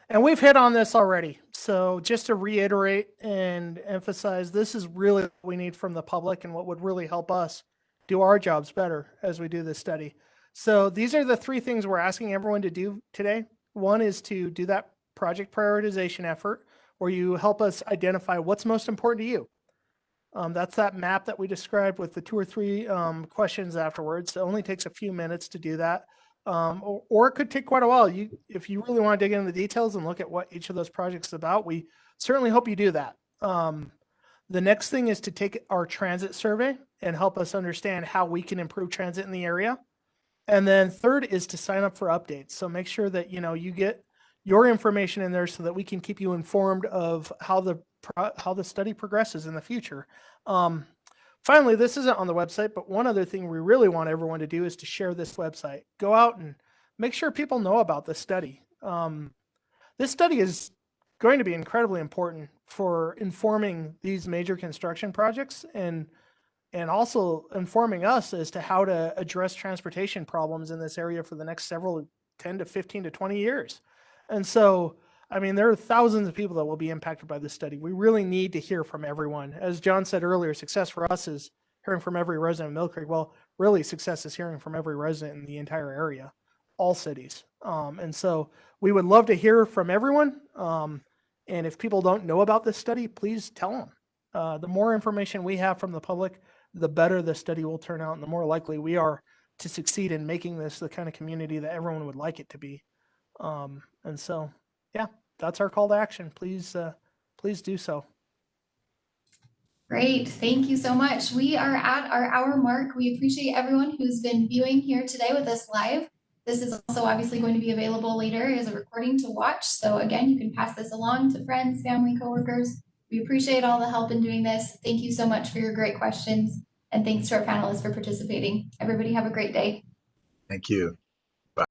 And we've hit on this already. So just to reiterate and emphasize, this is really what we need from the public and what would really help us do our jobs better as we do this study. So these are the three things we're asking everyone to do today. One is to do that project prioritization effort where you help us identify what's most important to you. That's that map that we described with the 2 or 3 questions afterwards. It only takes a few minutes to do that. Or it could take quite a while. If you really want to dig into the details and look at what each of those projects is about, we certainly hope you do that. The next thing is to take our transit survey and help us understand how we can improve transit in the area. And then third is to sign up for updates. So make sure that you get your information in there so that we can keep you informed of how the study progresses in the future. Finally, this isn't on the website, but one other thing we really want everyone to do is to share this website. Go out and make sure people know about this study. This study is going to be incredibly important for informing these major construction projects and also informing us as to how to address transportation problems in this area for the next several 10 to 15 to 20 years. And so, I mean, there are thousands of people that will be impacted by this study. We really need to hear from everyone. As John said earlier, success for us is hearing from every resident of Mill Creek. Well, really, success is hearing from every resident in the entire area, all cities. And so we would love to hear from everyone. And if people don't know about this study, please tell them. The more information we have from the public, the better the study will turn out and the more likely we are to succeed in making this the kind of community that everyone would like it to be. And so, yeah, that's our call to action. Please do so. Great, thank you so much. We are at our hour mark. We appreciate everyone who's been viewing here today with us live. This is also obviously going to be available later as a recording to watch. So again, you can pass this along to friends, family, coworkers. We appreciate all the help in doing this. Thank you so much for your great questions. And thanks to our panelists for participating. Everybody have a great day. Thank you.